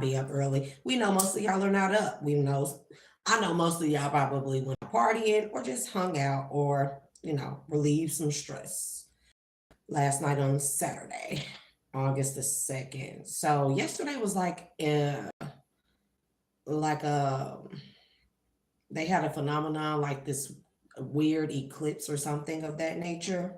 be up early. We know most of y'all are not up. I know most of y'all probably went partying or just hung out or, relieve some stress last night on Saturday, August the 2nd. So yesterday was like a, they had a phenomenon like this weird eclipse or something of that nature.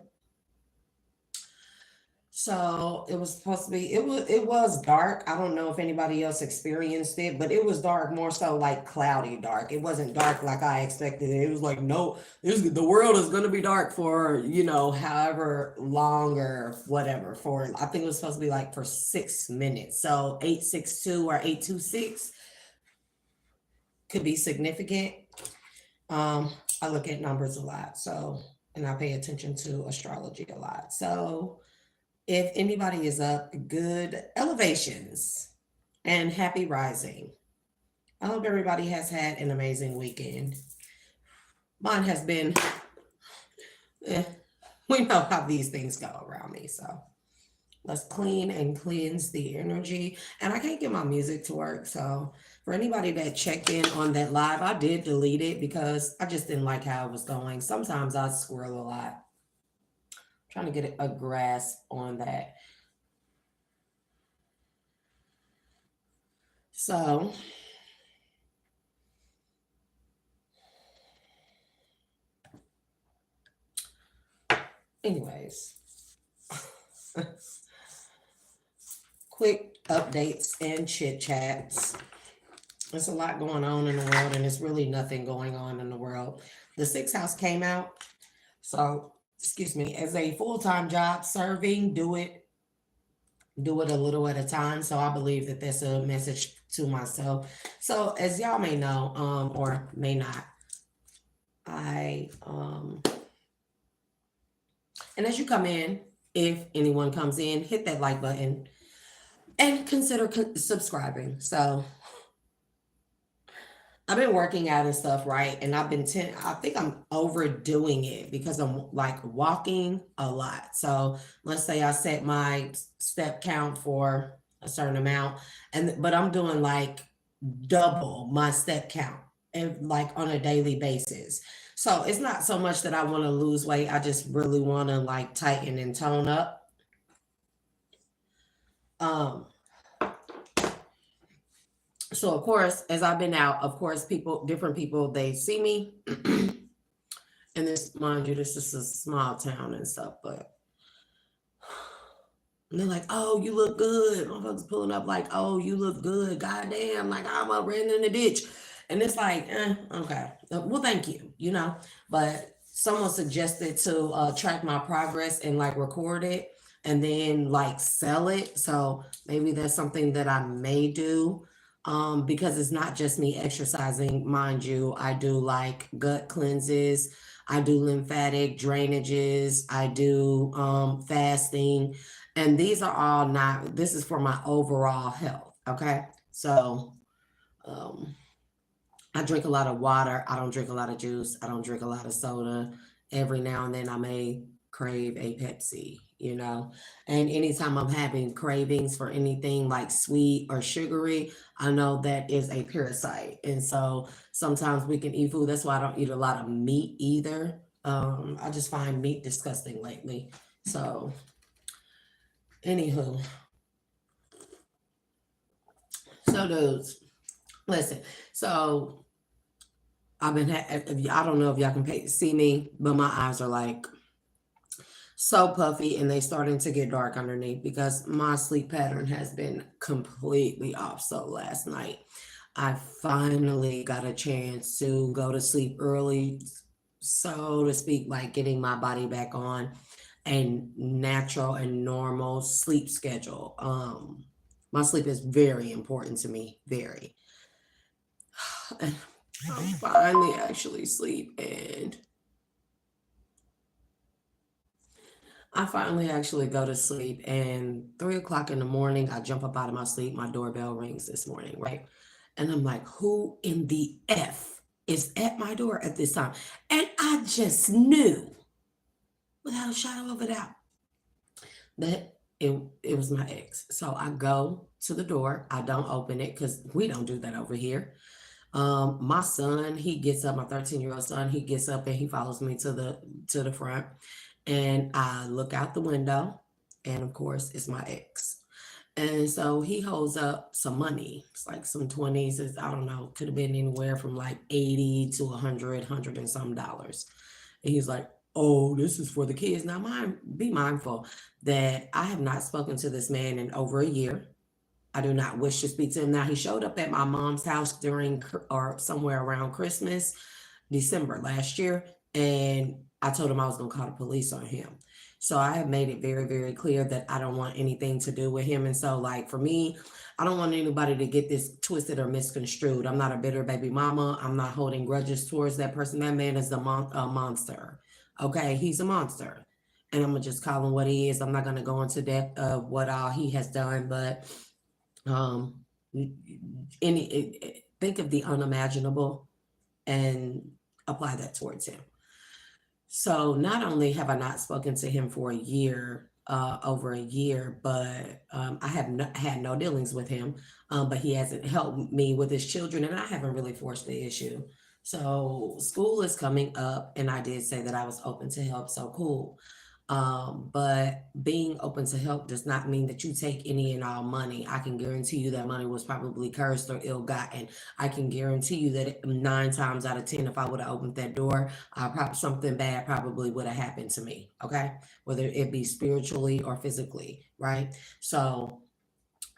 So it was supposed to be, it was dark. I don't know if anybody else experienced it, but it was dark, more so like cloudy dark. It wasn't dark like I expected it. It was like, no, the world is gonna be dark for, however long or whatever. For I think it was supposed to be like for 6 minutes. So 862 or 826 could be significant. I look at numbers a lot, and I pay attention to astrology a lot. So if anybody is up, good elevations and happy rising. I hope everybody has had an amazing weekend. Mine has been, we know how these things go around me. So let's clean and cleanse the energy. And I can't get my music to work. So for anybody that checked in on that live, I did delete it because I just didn't like how it was going. Sometimes I squirrel a lot. Trying to get a grasp on that. So, anyways, quick updates and chit chats. There's a lot going on in the world, and there's really nothing going on in the world. The sixth house came out. So, excuse me, as a full-time job serving, do it a little at a time. So I believe that that's a message to myself. So as y'all may know, or may not, and as you come in, if anyone comes in, hit that like button and consider subscribing. So I've been working out and stuff, right? And I think I'm overdoing it because I'm like walking a lot. So let's say I set my step count for a certain amount, but I'm doing like double my step count and like on a daily basis. So it's not so much that I want to lose weight. I just really want to like tighten and tone up. So of course, as I've been out, of course, different people, they see me. And this, mind you, this is a small town and stuff, but and they're like, oh, you look good. Motherfuckers pulling up like, oh, you look good. Goddamn, like I'm up ran in the ditch. And it's like, okay. Well, thank you, But someone suggested to track my progress and like record it and then like sell it. So maybe that's something that I may do. Because it's not just me exercising, mind you. I do like gut cleanses, I do lymphatic drainages, I do fasting, and these are all not, this is for my overall health, okay? So I drink a lot of water, I don't drink a lot of juice, I don't drink a lot of soda. Every now and then I may crave a Pepsi, and anytime I'm having cravings for anything like sweet or sugary, I know that is a parasite. And so sometimes we can eat food. That's why I don't eat a lot of meat either. I just find meat disgusting lately. So anywho, so dudes, listen, so I don't know if y'all can see me, but my eyes are like so puffy and they starting to get dark underneath because my sleep pattern has been completely off. So last night I finally got a chance to go to sleep early, so to speak, like getting my body back on a natural and normal sleep schedule. My sleep is very important to me, very. And I'm finally actually sleep, and I finally actually go to sleep, and 3 o'clock in the morning, I jump up out of my sleep. My doorbell rings this morning, right? And I'm like, who in the F is at my door at this time? And I just knew without a shadow of a doubt that it was my ex. So I go to the door. I don't open it because we don't do that over here. My son, he gets up, my 13-year-old son, he gets up and he follows me to the front, and I look out the window, and of course it's my ex. And so he holds up some money. It's like some 20s. I don't know, could have been anywhere from like 80 to 100 and some dollars. And he's like, oh, this is for the kids. Now, be mindful that I have not spoken to this man in over a year. I do not wish to speak to him. Now, he showed up at my mom's house during or somewhere around Christmas, December last year, and I told him I was going to call the police on him. So I have made it very, very clear that I don't want anything to do with him. And so, like, for me, I don't want anybody to get this twisted or misconstrued. I'm not a bitter baby mama. I'm not holding grudges towards that person. That man is a monster. Okay, he's a monster. And I'm going to just call him what he is. I'm not going to go into depth of what all he has done, but think of the unimaginable and apply that towards him. So not only have I not spoken to him for a year, over a year, but I have had no dealings with him, but he hasn't helped me with his children, and I haven't really forced the issue. So school is coming up, and I did say that I was open to help, so cool. But being open to help does not mean that you take any and all money. I can guarantee you that money was probably cursed or ill-gotten. I can guarantee you that 9 times out of 10, if I would have opened that door, something bad probably would have happened to me, okay? Whether it be spiritually or physically, right? So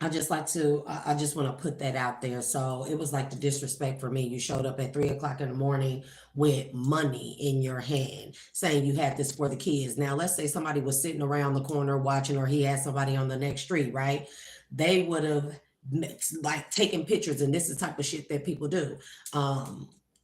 I just want to put that out there. So it was like the disrespect for me. You showed up at 3 o'clock in the morning with money in your hand saying you had this for the kids. Now, let's say somebody was sitting around the corner watching, or he had somebody on the next street, right? They would have like taken pictures, and this is the type of shit that people do.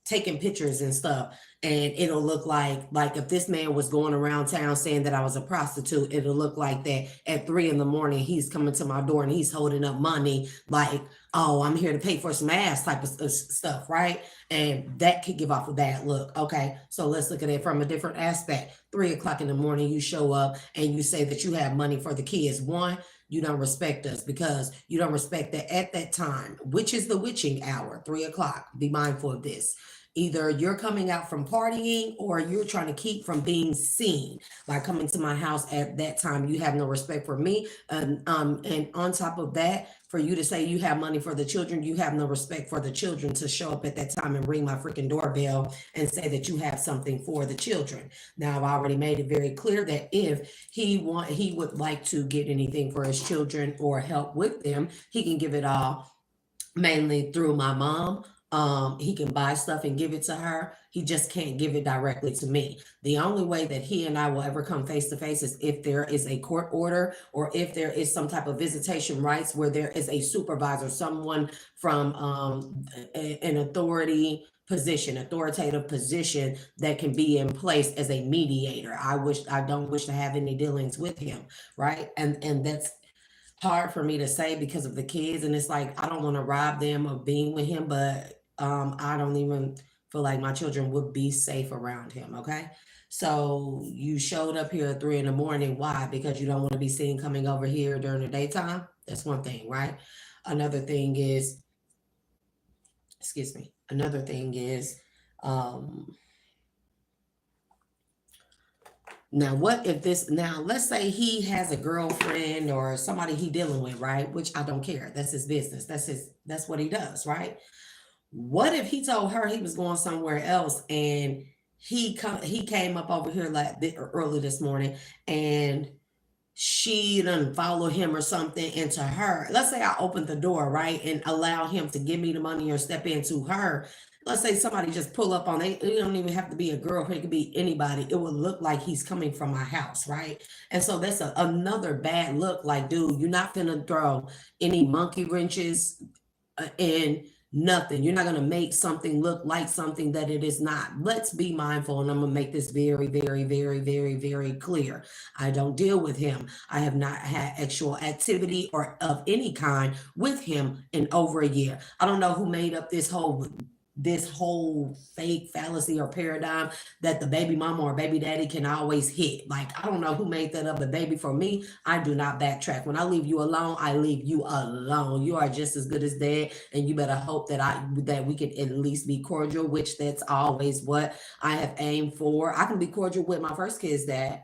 Taking pictures and stuff, and it'll look like if this man was going around town saying that I was a prostitute, it'll look like that at 3 in the morning he's coming to my door and he's holding up money like, oh, I'm here to pay for some ass type of stuff, right? And that could give off a bad look. Okay, so let's look at it from a different aspect. 3 o'clock in the morning, you show up and you say that you have money for the kids. One, you don't respect us because you don't respect that at that time, which is the witching hour, 3 o'clock. Be mindful of this. Either you're coming out from partying or you're trying to keep from being seen by coming to my house at that time. You have no respect for me. And on top of that, for you to say you have money for the children, you have no respect for the children to show up at that time and ring my freaking doorbell and say that you have something for the children. Now, I've already made it very clear that if he would like to get anything for his children or help with them, he can give it all mainly through my mom. He can buy stuff and give it to her. He just can't give it directly to me. The only way that he and I will ever come face to face is if there is a court order or if there is some type of visitation rights where there is a supervisor, someone from an authoritative position that can be in place as a mediator. I don't wish to have any dealings with him, right? And that's hard for me to say because of the kids, and it's like I don't want to rob them of being with him, but I don't even feel like my children would be safe around him. Okay, so you showed up here at 3 in the morning. Why? Because you don't want to be seen coming over here during the daytime. That's one thing, right? Another thing is, now, what if let's say he has a girlfriend or somebody he dealing with, right? Which I don't care. That's his business. That's what he does, right? What if he told her he was going somewhere else and he came up over here like early this morning and she didn't follow him or something into her. Let's say I opened the door, right? And allow him to give me the money or step into her. Let's say somebody just pull up on it. It don't even have to be a girl. It could be anybody. It would look like he's coming from my house, right? And so that's another bad look. Like, dude, you're not gonna throw any monkey wrenches in nothing. You're not going to make something look like something that it is not. Let's be mindful, and I'm going to make this very, very, very, very, very clear. I don't deal with him. I have not had actual activity or of any kind with him in over a year. I don't know who made up this whole this whole fake fallacy or paradigm that the baby mama or baby daddy can always hit. Like, I don't know who made that up, but baby, for me, I do not backtrack. When I leave you alone, I leave you alone. You are just as good as dead, and you better hope that we can at least be cordial, which that's always what I have aimed for. I can be cordial with my first kid's dad,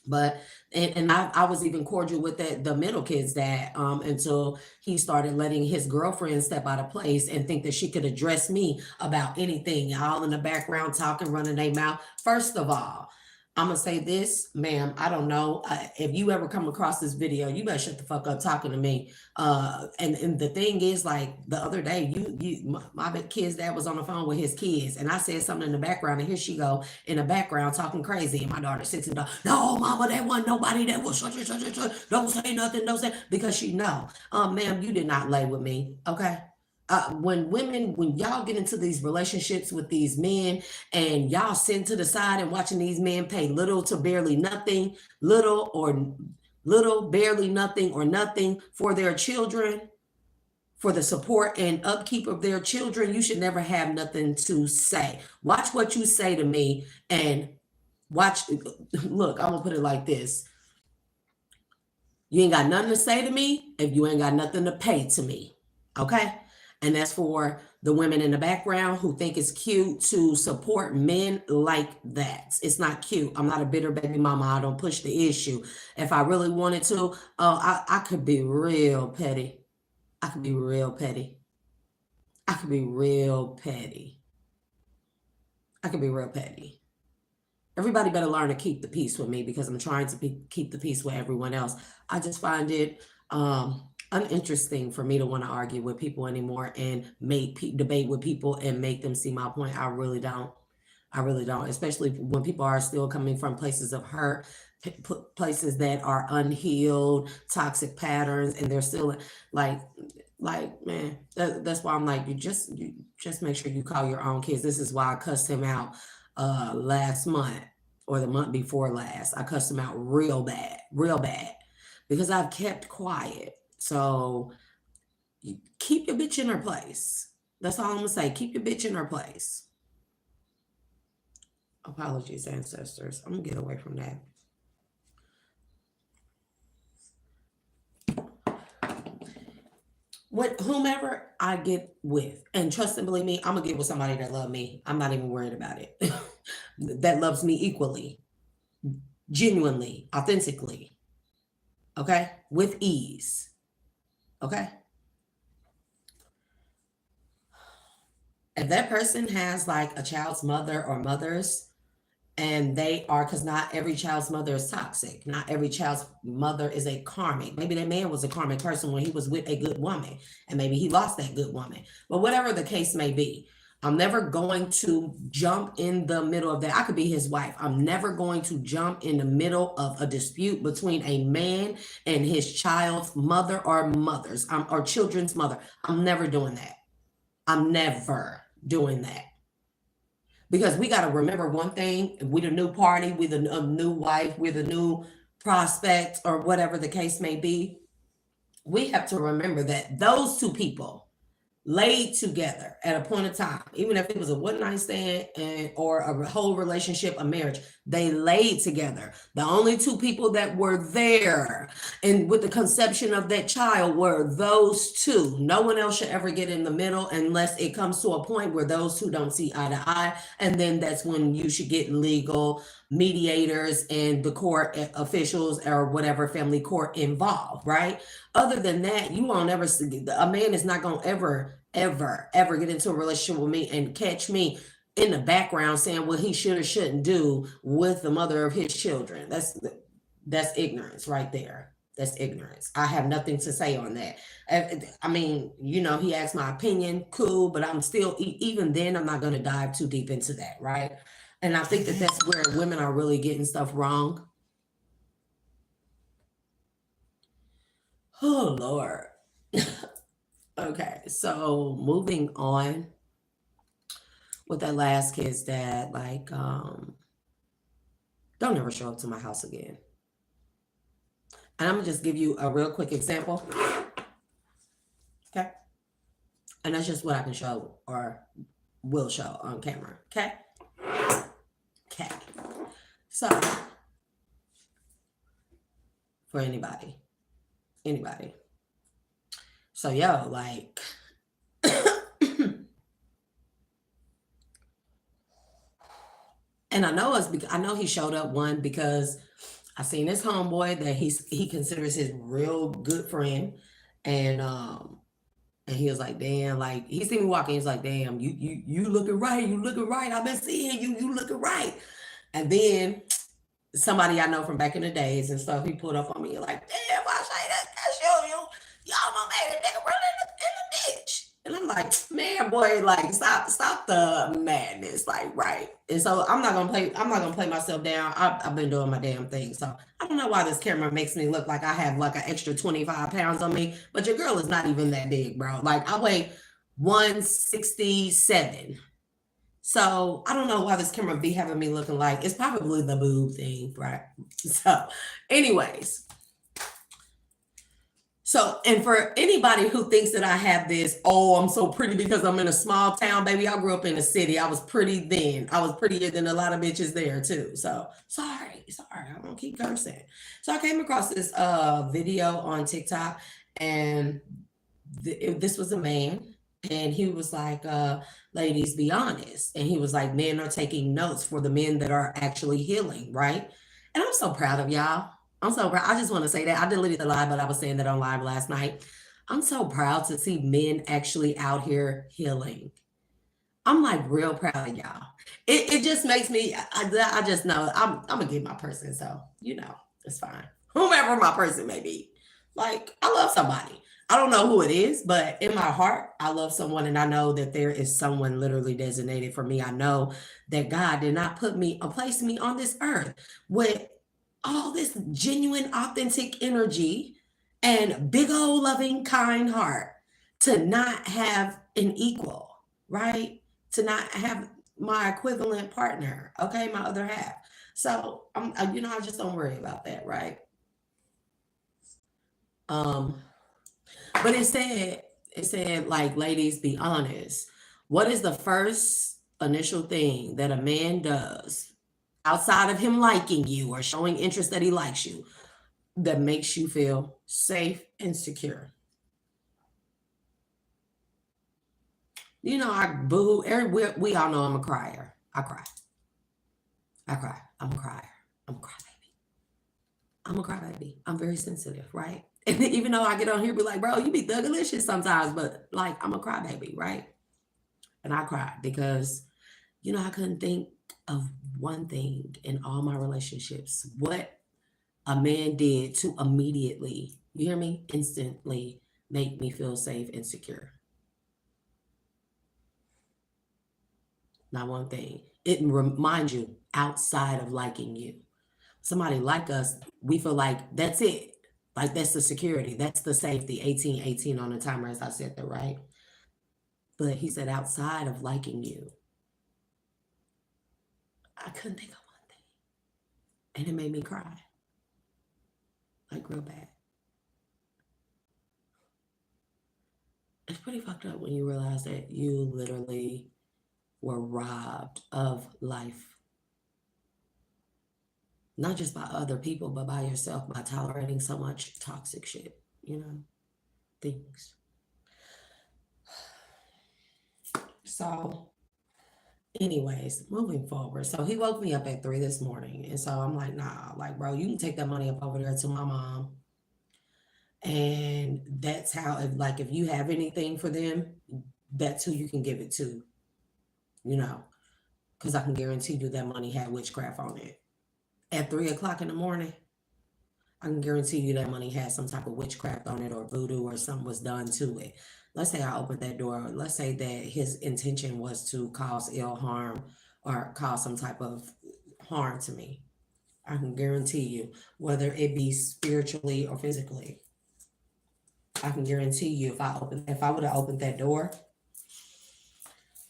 but I was even cordial with the middle kid's dad, until he started letting his girlfriend step out of place and think that she could address me about anything, all in the background talking, running their mouth. First of all, I'm gonna say this, ma'am. I don't know if you ever come across this video, you better shut the fuck up talking to me. And the thing is, like the other day, my kid's dad was on the phone with his kids, and I said something in the background, and here she go in the background talking crazy, and my daughter sits and goes, "No, mama, that wasn't nobody. That was such and such and such. Don't say nothing. Don't say," because she know, ma'am, you did not lay with me, okay? When y'all get into these relationships with these men and y'all sitting to the side and watching these men pay little to barely nothing, barely nothing or nothing for their children, for the support and upkeep of their children, you should never have nothing to say. Watch what you say to me and look, I'm gonna put it like this. You ain't got nothing to say to me if you ain't got nothing to pay to me, okay? And that's for the women in the background who think it's cute to support men like that. It's not cute. I'm not a bitter baby mama. I don't push the issue. If I really wanted to, I could be real petty. I could be real petty. I could be real petty. I could be real petty. Everybody better learn to keep the peace with me, because I'm trying to keep the peace with everyone else. I just find it uninteresting for me to want to argue with people anymore and debate with people and make them see my point. I really don't. I really don't, especially when people are still coming from places of hurt, places that are unhealed, toxic patterns, and they're still like, man, that's why I'm like, you just make sure you call your own kids. This is why I cussed him out last month or the month before last. I cussed him out real bad, because I've kept quiet. So keep your bitch in her place. That's all I'm gonna say. Keep your bitch in her place. Apologies, ancestors. I'm gonna get away from that. With whomever I get with, and trust and believe me, I'm gonna get with somebody that love me. I'm not even worried about it. That loves me equally, genuinely, authentically, okay, with ease. Okay. If that person has like a child's mother or mothers, and they are, because not every child's mother is toxic. Not every child's mother is a karmic. Maybe that man was a karmic person when he was with a good woman, and maybe he lost that good woman. But whatever the case may be, I'm never going to jump in the middle of that. I could be his wife. I'm never going to jump in the middle of a dispute between a man and his child's mother or mothers, or children's mother. I'm never doing that. I'm never doing that. Because we got to remember one thing: we the new party, we the new wife, we're the new prospect, or whatever the case may be. We have to remember that those two people laid together at a point of time, even if it was a one-night stand or a whole relationship, a marriage, they laid together. The only two people that were there and with the conception of that child were those two. No one else should ever get in the middle unless it comes to a point where those two don't see eye to eye. And then that's when you should get legal mediators and the court officials or whatever family court involved, right? Other than that, you won't ever see, a man is not going to ever get into a relationship with me and catch me in the background saying what he should or shouldn't do with the mother of his children. That's ignorance right there. That's ignorance. I have nothing to say on that. I mean, he asked my opinion, cool, but I'm still, even then, I'm not going to dive too deep into that, right? And I think that that's where women are really getting stuff wrong. Oh, Lord. Okay, so moving on with that last kid's dad, like, don't ever show up to my house again. And I'm gonna just give you a real quick example. Okay. And that's just what I can show or will show on camera. Okay? Okay. So, for anybody. So, yo, like, and I know I know he showed up one because I seen this homeboy that he considers his real good friend, and he was like, damn, like he seen me walking, he's like, damn, you looking right, I've been seeing you looking right. And then somebody I know from back in the days and stuff, he pulled up on me like, damn, I say that's y'all gonna make a nigga run in the ditch. And I'm like, man, boy, like stop the madness, like, right. And so I'm not gonna play myself down. I've been doing my damn thing. So I don't know why this camera makes me look like I have like an extra 25 pounds on me, but your girl is not even that big, bro. Like I weigh 167. So I don't know why this camera be having me looking like it's probably the boob thing, right? So anyways, so, and for anybody who thinks that I have this, oh, I'm so pretty because I'm in a small town, baby. I grew up in a city. I was pretty then. I was prettier than a lot of bitches there too. So sorry. I'm gonna keep cursing. So I came across this video on TikTok, and this was a man, and he was like, ladies, be honest. And he was like, men are taking notes for the men that are actually healing, right? And I'm so proud of y'all. I'm so proud. I just want to say that I deleted the live, but I was saying that on live last night. I'm so proud to see men actually out here healing. I'm like real proud of y'all. It just makes me, I just know I'm gonna get my person. So, you know, it's fine. Whomever my person may be. Like, I love somebody. I don't know who it is, but in my heart, I love someone, and I know that there is someone literally designated for me. I know that God did not place me on this earth with all this genuine, authentic energy and big old loving, kind heart to not have an equal, right? To not have my equivalent partner, okay, my other half. So I just don't worry about that, right? But it said like, ladies, be honest. What is the first initial thing that a man does outside of him liking you or showing interest that he likes you that makes you feel safe and secure? You know, I boo. We all know I'm a crier. I cry. I'm a crier. I'm a crybaby. I'm very sensitive, right? And even though I get on here be like, bro, you be thuggalicious sometimes, but like, I'm a crybaby, right? And I cry because, you know, I couldn't think of one thing in all my relationships, what a man did to immediately, you hear me, instantly make me feel safe and secure. Not one thing. It reminds you, outside of liking you. Somebody like us, we feel like that's it. Like that's the security, that's the safety. 18 on the timer, as I said that, right? But he said outside of liking you. I couldn't think of one thing. And it made me cry. Like real bad. It's pretty fucked up when you realize that you literally were robbed of life. Not just by other people, but by yourself, by tolerating so much toxic shit, you know, things. So anyways, moving forward. So he woke me up at 3 this morning. And so I'm like, nah, like, bro, you can take that money up over there to my mom. And that's how, if you have anything for them, that's who you can give it to, you know, because I can guarantee you that money had witchcraft on it. At 3 o'clock in the morning, I can guarantee you that money had some type of witchcraft on it or voodoo or something was done to it. Let's say I opened that door. Let's say that his intention was to cause ill harm or cause some type of harm to me. I can guarantee you, whether it be spiritually or physically, I can guarantee you if I would have opened that door,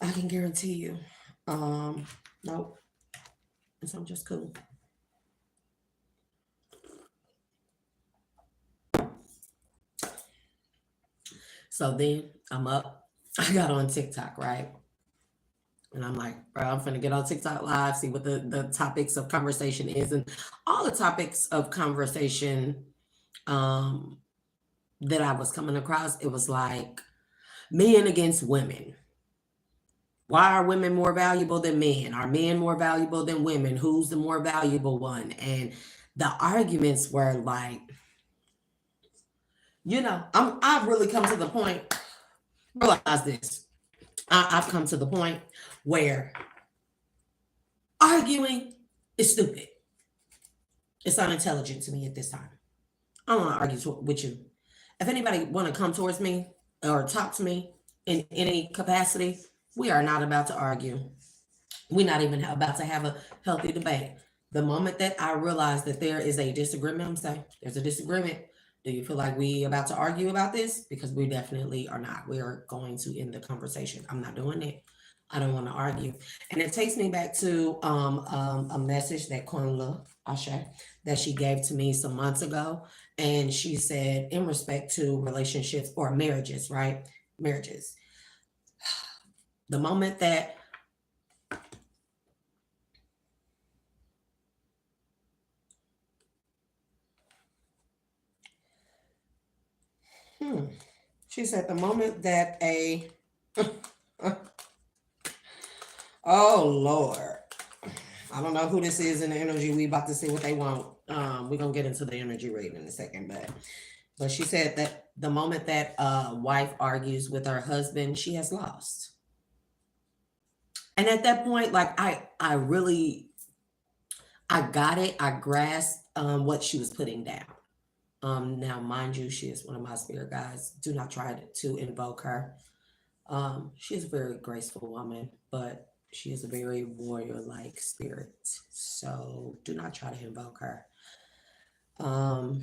I can guarantee you, nope. So I'm just cool. So then I'm up. I got on TikTok, right? And I'm like, bro, I'm finna get on TikTok live, see what the topics of conversation is. And all the topics of conversation um, that I was coming across, it was like men against women. Why are women more valuable than men? Are men more valuable than women? Who's the more valuable one? And the arguments were like, I've really come to the point, realize this. I've come to the point where arguing is stupid. It's unintelligent to me at this time. I don't want to argue with you. If anybody want to come towards me or talk to me in any capacity, we are not about to argue. We're not even about to have a healthy debate. The moment that I realize that there is a disagreement, I'm saying there's a disagreement. Do you feel like we about to argue about this? Because we definitely are not. We are going to end the conversation. I'm not doing it. I don't want to argue. And it takes me back to a message that Kwanla Ashe that she gave to me some months ago. And she said, in respect to relationships or marriages, right? Marriages. The moment that she said the moment that oh Lord. I don't know who this is in the energy. We about to see what they want. We're gonna get into the energy reading in a second, but she said that the moment that a wife argues with her husband, she has lost. And at that point, like I really I got it. I grasped what she was putting down. Now, mind you, she is one of my spirit guides. Do not try to invoke her. She is a very graceful woman, but she is a very warrior-like spirit. So do not try to invoke her. Ugh.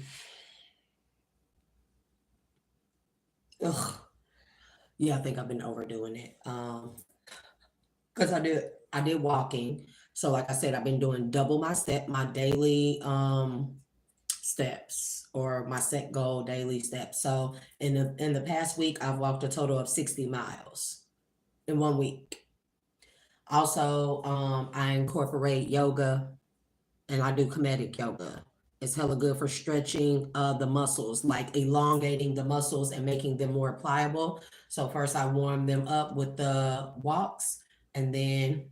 Yeah, I think I've been overdoing it. Because I did walking. So like I said, I've been doing double my daily steps or my set goal daily steps. So in the past week, I've walked a total of 60 miles in 1 week. Also, I incorporate yoga and I do kinetic yoga. It's hella good for stretching the muscles, like elongating the muscles and making them more pliable. So first I warm them up with the walks and then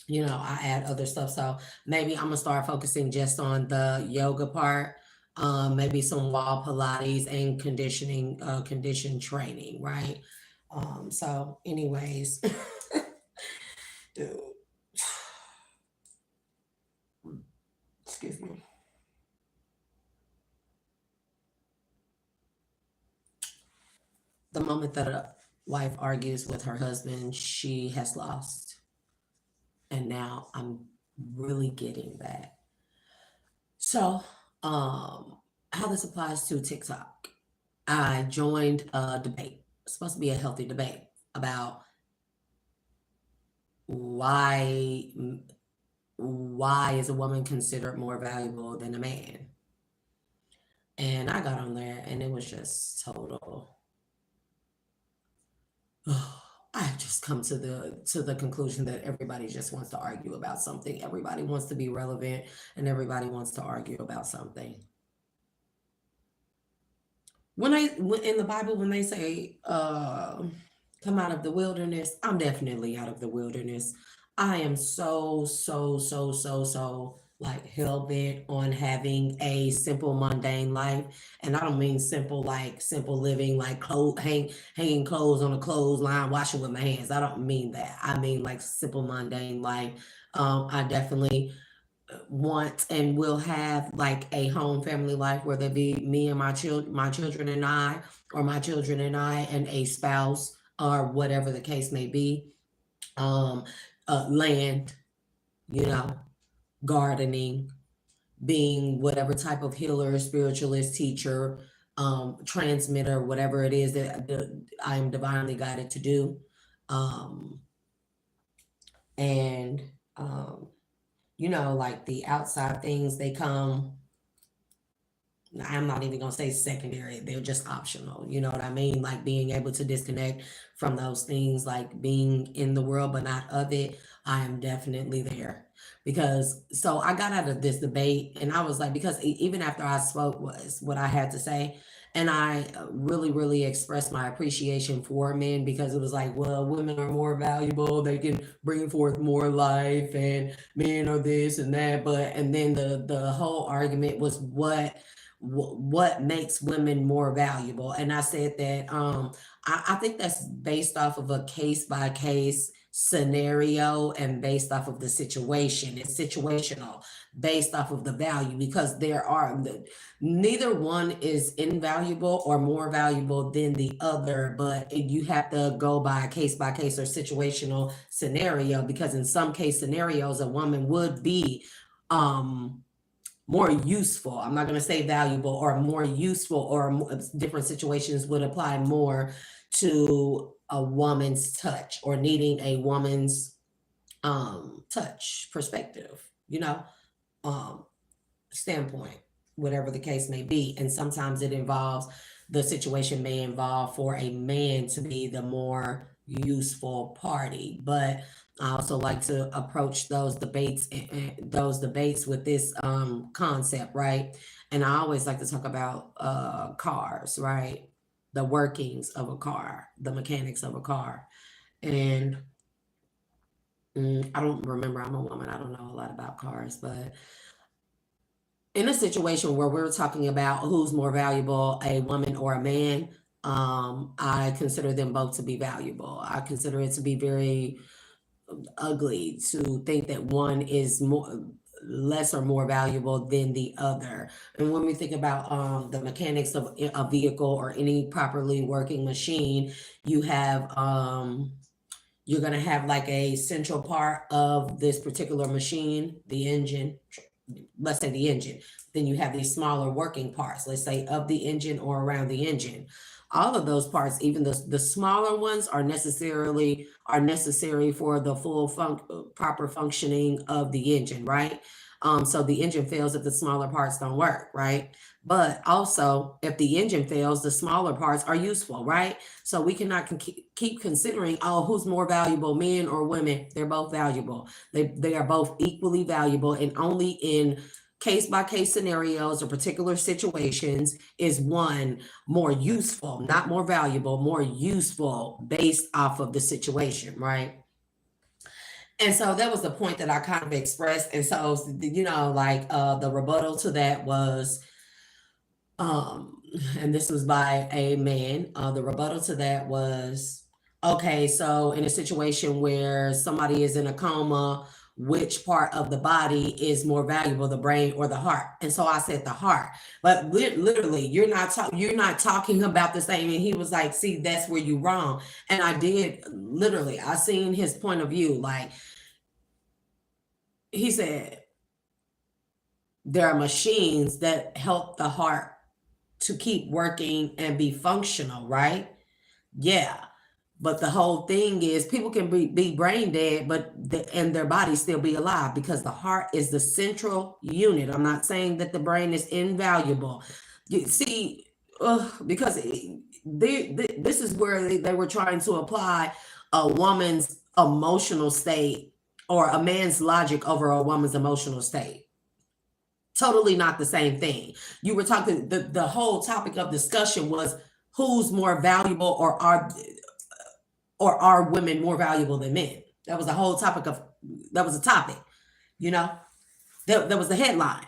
I add other stuff. So maybe I'm gonna start focusing just on the yoga part, maybe some wall Pilates and condition training, right? So anyways, dude, excuse me. The moment that a wife argues with her husband, she has lost. And now I'm really getting that. So, how this applies to TikTok. I joined a debate. It's supposed to be a healthy debate about why is a woman considered more valuable than a man? And I got on there and it was just total. I've just come to the conclusion that everybody just wants to argue about something. Everybody wants to be relevant and everybody wants to argue about something. When in the Bible, when they say come out of the wilderness, I'm definitely out of the wilderness. I am so like hell bent on having a simple mundane life, and I don't mean simple like simple living like hanging clothes on a clothesline, washing with my hands. I don't mean that. I mean like simple mundane life. I definitely want and will have like a home family life, whether it be me and my children and I, or my children and I and a spouse, or whatever the case may be. Land, gardening, being whatever type of healer, spiritualist, teacher, transmitter, whatever it is that I am divinely guided to do. And like the outside things, they come I'm not even gonna say secondary, they're just optional. You know what I mean? Like being able to disconnect from those things, like being in the world but not of it. I am definitely there. Because so I got out of this debate and I was like, because even after I spoke was what I had to say, and I really, really expressed my appreciation for men, because it was like, well, women are more valuable, they can bring forth more life, and men are this and that. But and then the whole argument was what makes women more valuable. And I said that I think that's based off of a case by case scenario and based off of the situation. It's situational, based off of the value, because neither one is invaluable or more valuable than the other, but you have to go by a case by case or situational scenario, because in some case scenarios a woman would be more useful. I'm not going to say valuable, or more useful, or different situations would apply more to a woman's touch, or needing a woman's touch, perspective, standpoint, whatever the case may be. And sometimes the situation may involve for a man to be the more useful party. But I also like to approach those debates with this concept, right? And I always like to talk about cars, right? The workings of a car, the mechanics of a car. And I don't remember, I'm a woman, I don't know a lot about cars, but in a situation where we're talking about who's more valuable, a woman or a man, I consider them both to be valuable. I consider it to be very ugly to think that one is less or more valuable than the other. And when we think about the mechanics of a vehicle or any properly working machine, you have you're going to have like a central part of this particular machine, the engine. Let's say the engine. Then you have these smaller working parts, let's say of the engine or around the engine. All of those parts, even the smaller ones, are necessary for the full proper functioning of the engine, right? So the engine fails if the smaller parts don't work, right? But also, if the engine fails, the smaller parts are useful, right? So we cannot keep considering, oh, who's more valuable, men or women? They're both valuable. They are both equally valuable, and only in case-by-case scenarios or particular situations is one more useful, not more valuable, more useful based off of the situation, right? And so that was the point that I kind of expressed. And so, like the rebuttal to that was, and this was by a man, the rebuttal to that was, okay, so in a situation where somebody is in a coma, which part of the body is more valuable, the brain or the heart? And so I said the heart. But literally, you're not talking about the same. And he was like, see, that's where you're wrong. And I did, literally, I seen his point of view. Like, he said, there are machines that help the heart to keep working and be functional, right? Yeah. But the whole thing is, people can be brain dead, and their body still be alive, because the heart is the central unit. I'm not saying that the brain is invaluable. You see, because this is where they were trying to apply a woman's emotional state, or a man's logic over a woman's emotional state. Totally not the same thing. You were talking, the whole topic of discussion was who's more valuable, or are women more valuable than men? That was the whole topic that was a topic, that was the headline,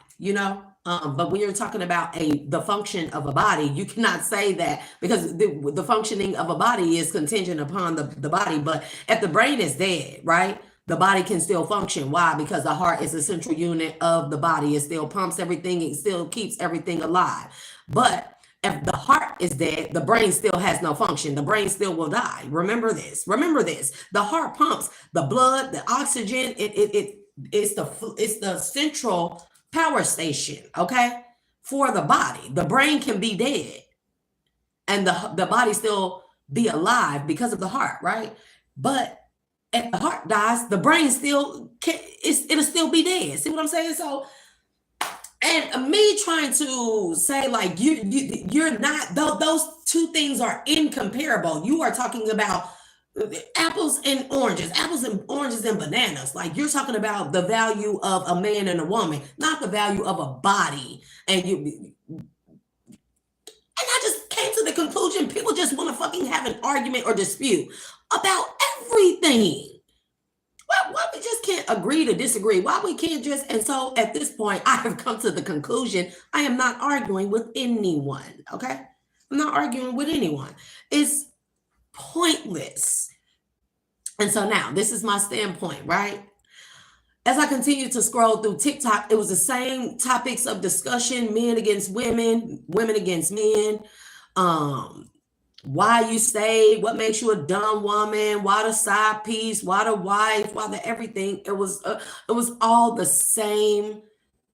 but when you're talking about the function of a body, you cannot say that, because the functioning of a body is contingent upon the body. But if the brain is dead, right, the body can still function. Why? Because the heart is the central unit of the body. It still pumps everything. It still keeps everything alive. But if the heart is dead, the brain still has no function. The brain still will die. Remember this. The heart pumps the blood, the oxygen. It's the central power station, okay, for the body. The brain can be dead and the body still be alive because of the heart, right? But if the heart dies, the brain it'll still be dead. See what I'm saying? So And me trying to say like you're not, those two things are incomparable. You are talking about apples and oranges, and bananas. Like you're talking about the value of a man and a woman, not the value of a body. And I just came to the conclusion people just want to fucking have an argument or dispute about everything. Why we just can't agree to disagree? Why we can't just, and so at this point, I have come to the conclusion I am not arguing with anyone. Okay. I'm not arguing with anyone. It's pointless. And so now this is my standpoint, right? As I continue to scroll through TikTok, it was the same topics of discussion: men against women, women against men, why you stayed, what makes you a dumb woman, why the side piece, why the wife, why the everything. It was all the same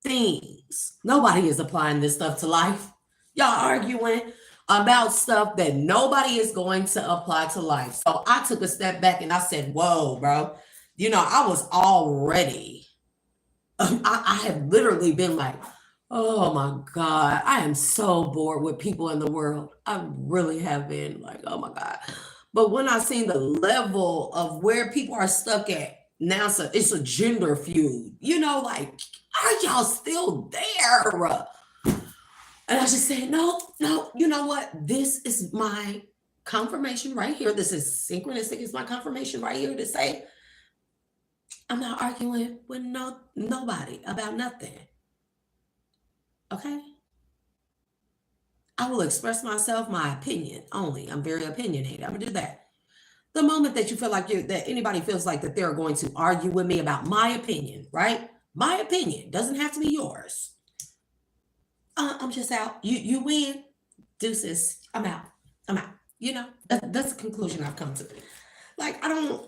things. Nobody is applying this stuff to life. Y'all arguing about stuff that nobody is going to apply to life. So I took a step back and I said, whoa, bro. I was already, I have literally been like, oh my God, I am so bored with people in the world. I really have been like, oh my God. But when I seen the level of where people are stuck at, now it's a gender feud, like, are y'all still there? And I just say, no, you know what? This is my confirmation right here. This is synchronistic. It's my confirmation right here to say, I'm not arguing with nobody about nothing. Okay? I will express myself, my opinion only. I'm very opinionated. I'm gonna do that. The moment that you feel like that anybody feels like that they're going to argue with me about my opinion, right? My opinion doesn't have to be yours. I'm just out. You win. Deuces. I'm out. That's the conclusion I've come to. Like, I'm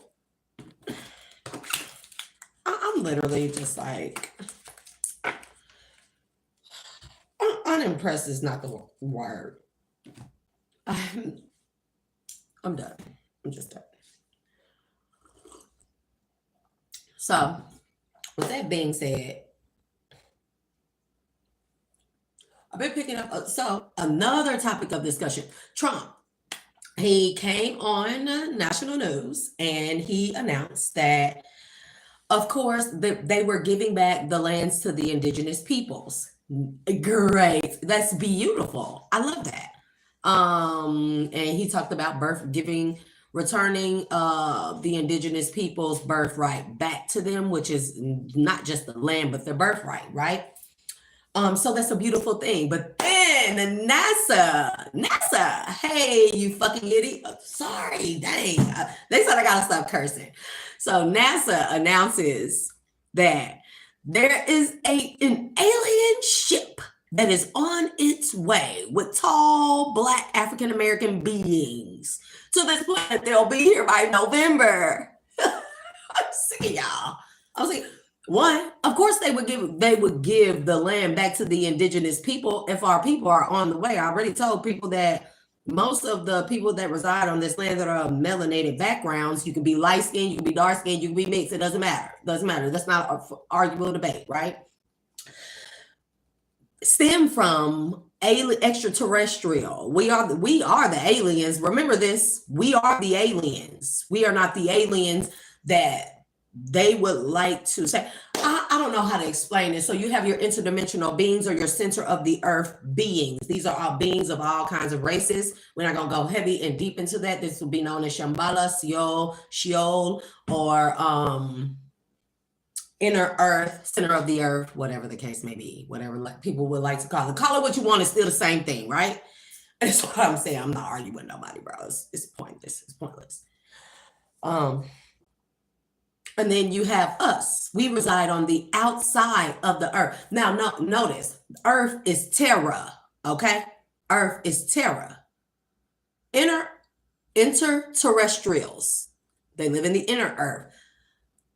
literally just like, unimpressed is not the word. I'm done. I'm just done. So, with that being said, I've been picking up. So, another topic of discussion: Trump. He came on national news and he announced that, of course, they were giving back the lands to the indigenous peoples. Great. That's beautiful. I love that. And he talked about returning the indigenous people's birthright back to them, which is not just the land, but their birthright, right? So that's a beautiful thing. But then NASA, hey, you fucking idiot. Sorry, dang. They said I gotta stop cursing. So NASA announces that there is an alien ship that is on its way with tall Black African American beings to this planet. They'll be here by November. I'm sick of y'all. I was like, one, of course they would give the land back to the indigenous people if our people are on the way. I already told people that most of the people that reside on this land that are melanated backgrounds, you can be light skinned, you can be dark skinned, you can be mixed. It doesn't matter. That's not an arguable debate, right? Stem from extraterrestrial. We are the aliens. Remember this. We are the aliens. We are not the aliens that they would like to say. I don't know how to explain it. So you have your interdimensional beings or your center of the earth beings. These are all beings of all kinds of races. We're not going to go heavy and deep into that. This will be known as Shambhala, Sheol, or inner earth, center of the earth, whatever the case may be, whatever people would like to call it. Call it what you want. It's still the same thing, right? And that's what I'm saying. I'm not arguing with nobody, bro. It's pointless. It's pointless. And then you have us. We reside on the outside of the earth. Now, notice, earth is terra, okay? Earth is terra. Interterrestrials. They live in the inner earth.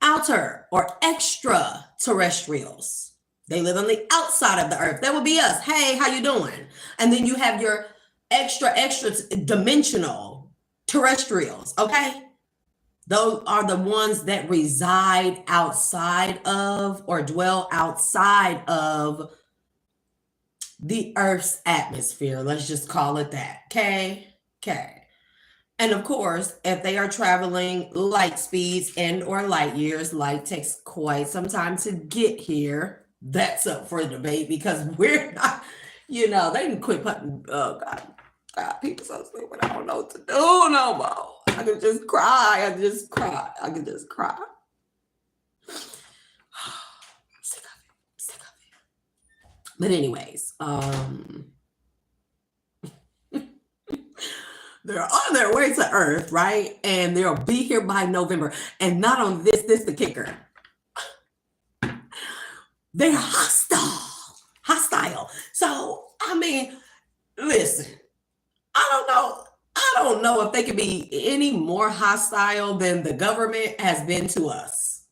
Outer or extraterrestrials. They live on the outside of the earth. That would be us. Hey, how you doing? And then you have your extra dimensional terrestrials, okay? Those are the ones that reside outside of or dwell outside of the Earth's atmosphere. Let's just call it that. Okay. And of course, if they are traveling light speeds and or light years, light takes quite some time to get here. That's up for debate because we're not, they can quit putting, oh God, people so stupid. I don't know what to do no more. I could just cry. I could just cry. Sick of it. But anyways, they're on their way to Earth, right? And they'll be here by November. And not on this the kicker. They're hostile. So, I mean, listen, I don't know if they can be any more hostile than the government has been to us.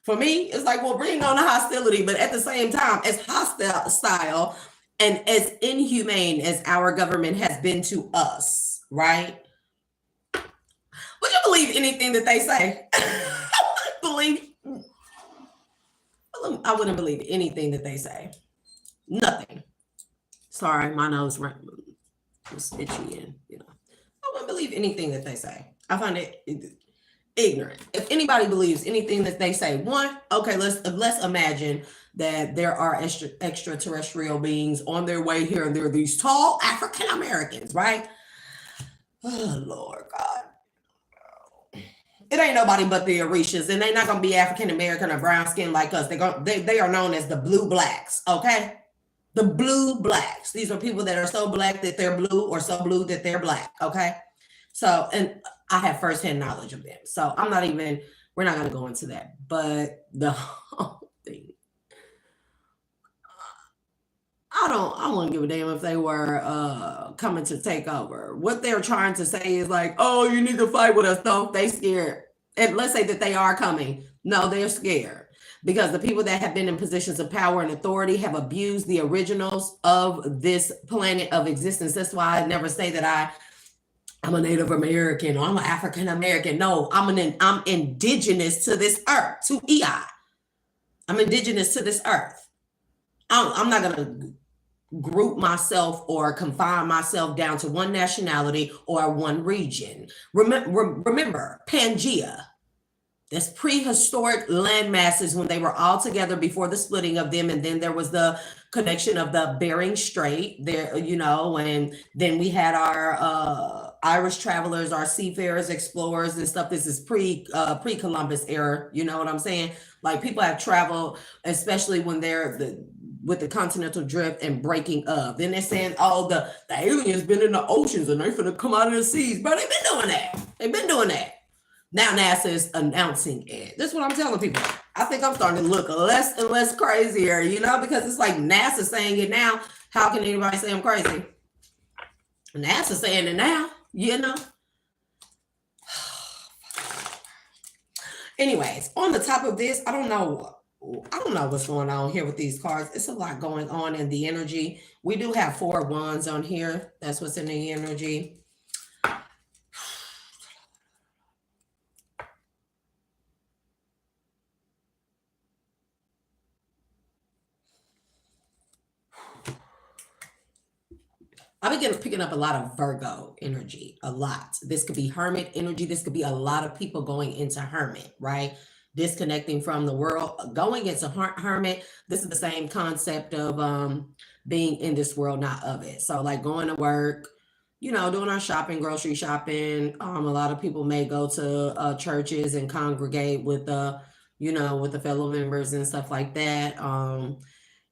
For me, it's like, well, bring on the hostility, but at the same time, as hostile and as inhumane as our government has been to us, right? Would you believe anything that they say? I wouldn't believe anything that they say. Nothing. Sorry, my nose was itchy and I wouldn't believe anything that they say. I find it ignorant. If anybody believes anything that they say, okay, let's imagine that there are extraterrestrial beings on their way here and they're these tall African Americans, right? Oh Lord God. It ain't nobody but the Orishas, and they're not gonna be African American or brown skin like us. They are known as the blue blacks, okay? The blue blacks. These are people that are so black that they're blue or so blue that they're black, okay? So, and I have firsthand knowledge of them. So we're not gonna go into that. But the whole thing, I wouldn't give a damn if they were coming to take over. What they're trying to say is like, oh, you need to fight with us. No, they scared. And let's say that they are coming. No, they're scared because the people that have been in positions of power and authority have abused the originals of this planet of existence. That's why I never say that I'm a Native American or I'm an African American. No, I'm indigenous to this earth, to EI. I'm indigenous to this earth. I'm not going to group myself or confine myself down to one nationality or one region. Remember Pangea. That's prehistoric land masses when they were all together before the splitting of them. And then there was the connection of the Bering Strait there, and then we had our Irish travelers, our seafarers, explorers and stuff. This is pre-Columbus era. You know what I'm saying? Like people have traveled, especially when they're with the continental drift and breaking up. Then they're saying, oh, the aliens been in the oceans and they're finna come out of the seas. But they've been doing that. Now NASA is announcing it. That's what I'm telling people. I think I'm starting to look less and less crazier, because it's like NASA saying it now. How can anybody say I'm crazy? NASA saying it now, Anyways, on the top of this, I don't know what's going on here with these cards. It's a lot going on in the energy. We do have 4 wands on here. That's what's in the energy. I begin picking up a lot of Virgo energy, a lot. This could be hermit energy. This could be a lot of people going into hermit, right? Disconnecting from the world, going into hermit. This is the same concept of being in this world, not of it. So like going to work, doing our shopping, grocery shopping. A lot of people may go to churches and congregate with with the fellow members and stuff like that.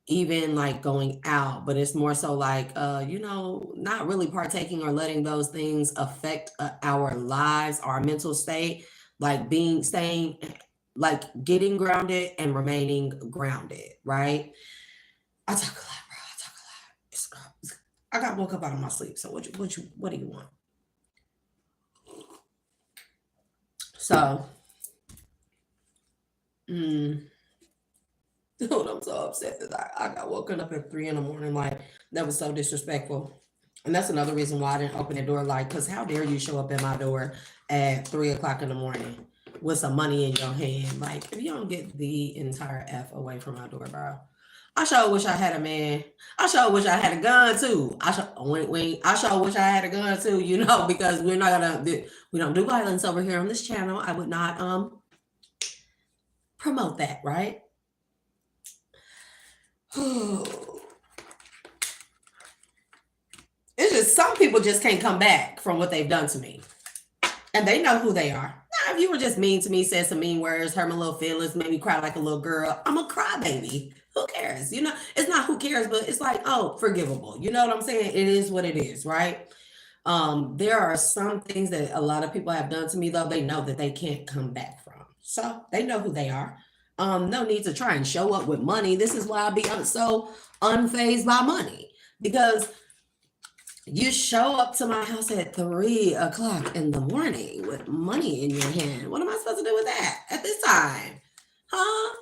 Even like going out, but it's more so like, not really partaking or letting those things affect our lives, our mental state, like staying, like getting grounded and remaining grounded, right? I talk a lot, bro. I got woke up out of my sleep. So what do you want? So, Dude, I'm so upset that I got woken up at 3 a.m. Like, that was so disrespectful. And that's another reason why I didn't open the door. Like, because how dare you show up at my door at 3 o'clock in the morning with some money in your hand? Like, if you don't get the entire F away from my door, bro. I sure wish I had a man. I sure wish I had a gun too. I sure wish I had a gun too, because we don't do violence over here on this channel. I would not promote that, right? It's just some people just can't come back from what they've done to me. And they know who they are. Now, if you were just mean to me, said some mean words, hurt my little feelings, made me cry like a little girl, I'm a crybaby. Who cares? It's not who cares, but it's like, oh, forgivable. You know what I'm saying? It is what it is, right? There are some things that a lot of people have done to me, though, they know that they can't come back from. So they know who they are. No need to try and show up with money. This is why I be so unfazed by money, because you show up to my house at 3 o'clock in the morning with money in your hand. What am I supposed to do with that at this time? Huh?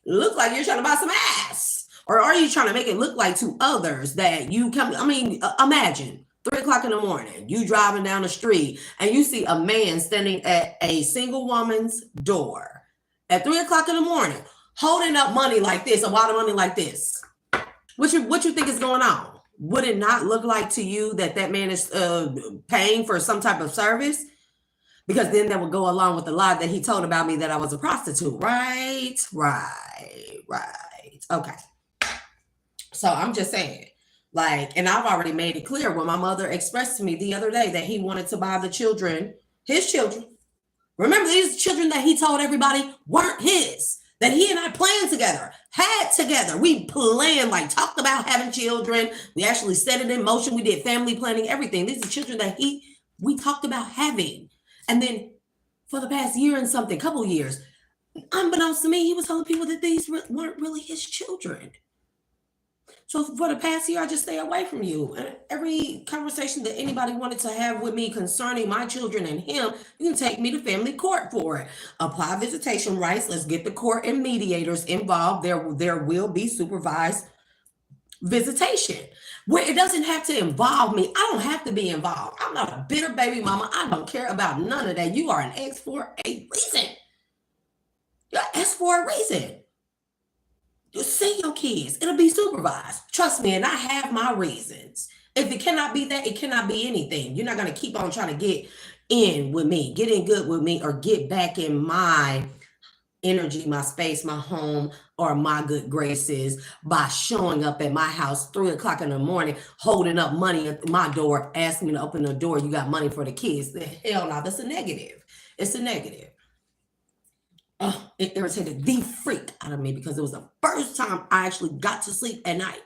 Look like you're trying to buy some ass. Or are you trying to make it look like to others that you come? I mean, imagine 3 o'clock in the morning, you driving down the street and you see a man standing at a single woman's door at 3 o'clock in the morning, holding up money like this, a wad of money like this. What you think is going on? Would it not look like to you that man is paying for some type of service? Because then that would go along with the lie that he told about me that I was a prostitute, right? Okay. So I'm just saying, and I've already made it clear when my mother expressed to me the other day that he wanted to buy his children. Remember, these children that he told everybody weren't his, that he and I planned together, had together. We planned, talked about having children. We actually set it in motion. We did family planning, everything. These are children that we talked about having. And then for the past year and something, couple years, unbeknownst to me, he was telling people that these weren't really his children. So for the past year, I just stay away from you. And every conversation that anybody wanted to have with me concerning my children and him, you can take me to family court for it. Apply visitation rights. Let's get the court and mediators involved. There will be supervised visitation where it doesn't have to involve me. I don't have to be involved. I'm not a bitter baby mama. I don't care about none of that. You are an ex for a reason. You're an ex for a reason. You see your kids. It'll be supervised. Trust me, and I have my reasons. If it cannot be that, it cannot be anything. You're not going to keep on trying to get in with me, get in good with me, or get back in my energy, my space, my home, or my good graces by showing up at my house 3 o'clock in the morning, holding up money at my door, asking me to open the door. You got money for the kids. Hell no, that's a negative. It's a negative. It irritated the freak out of me because it was the first time I actually got to sleep at night.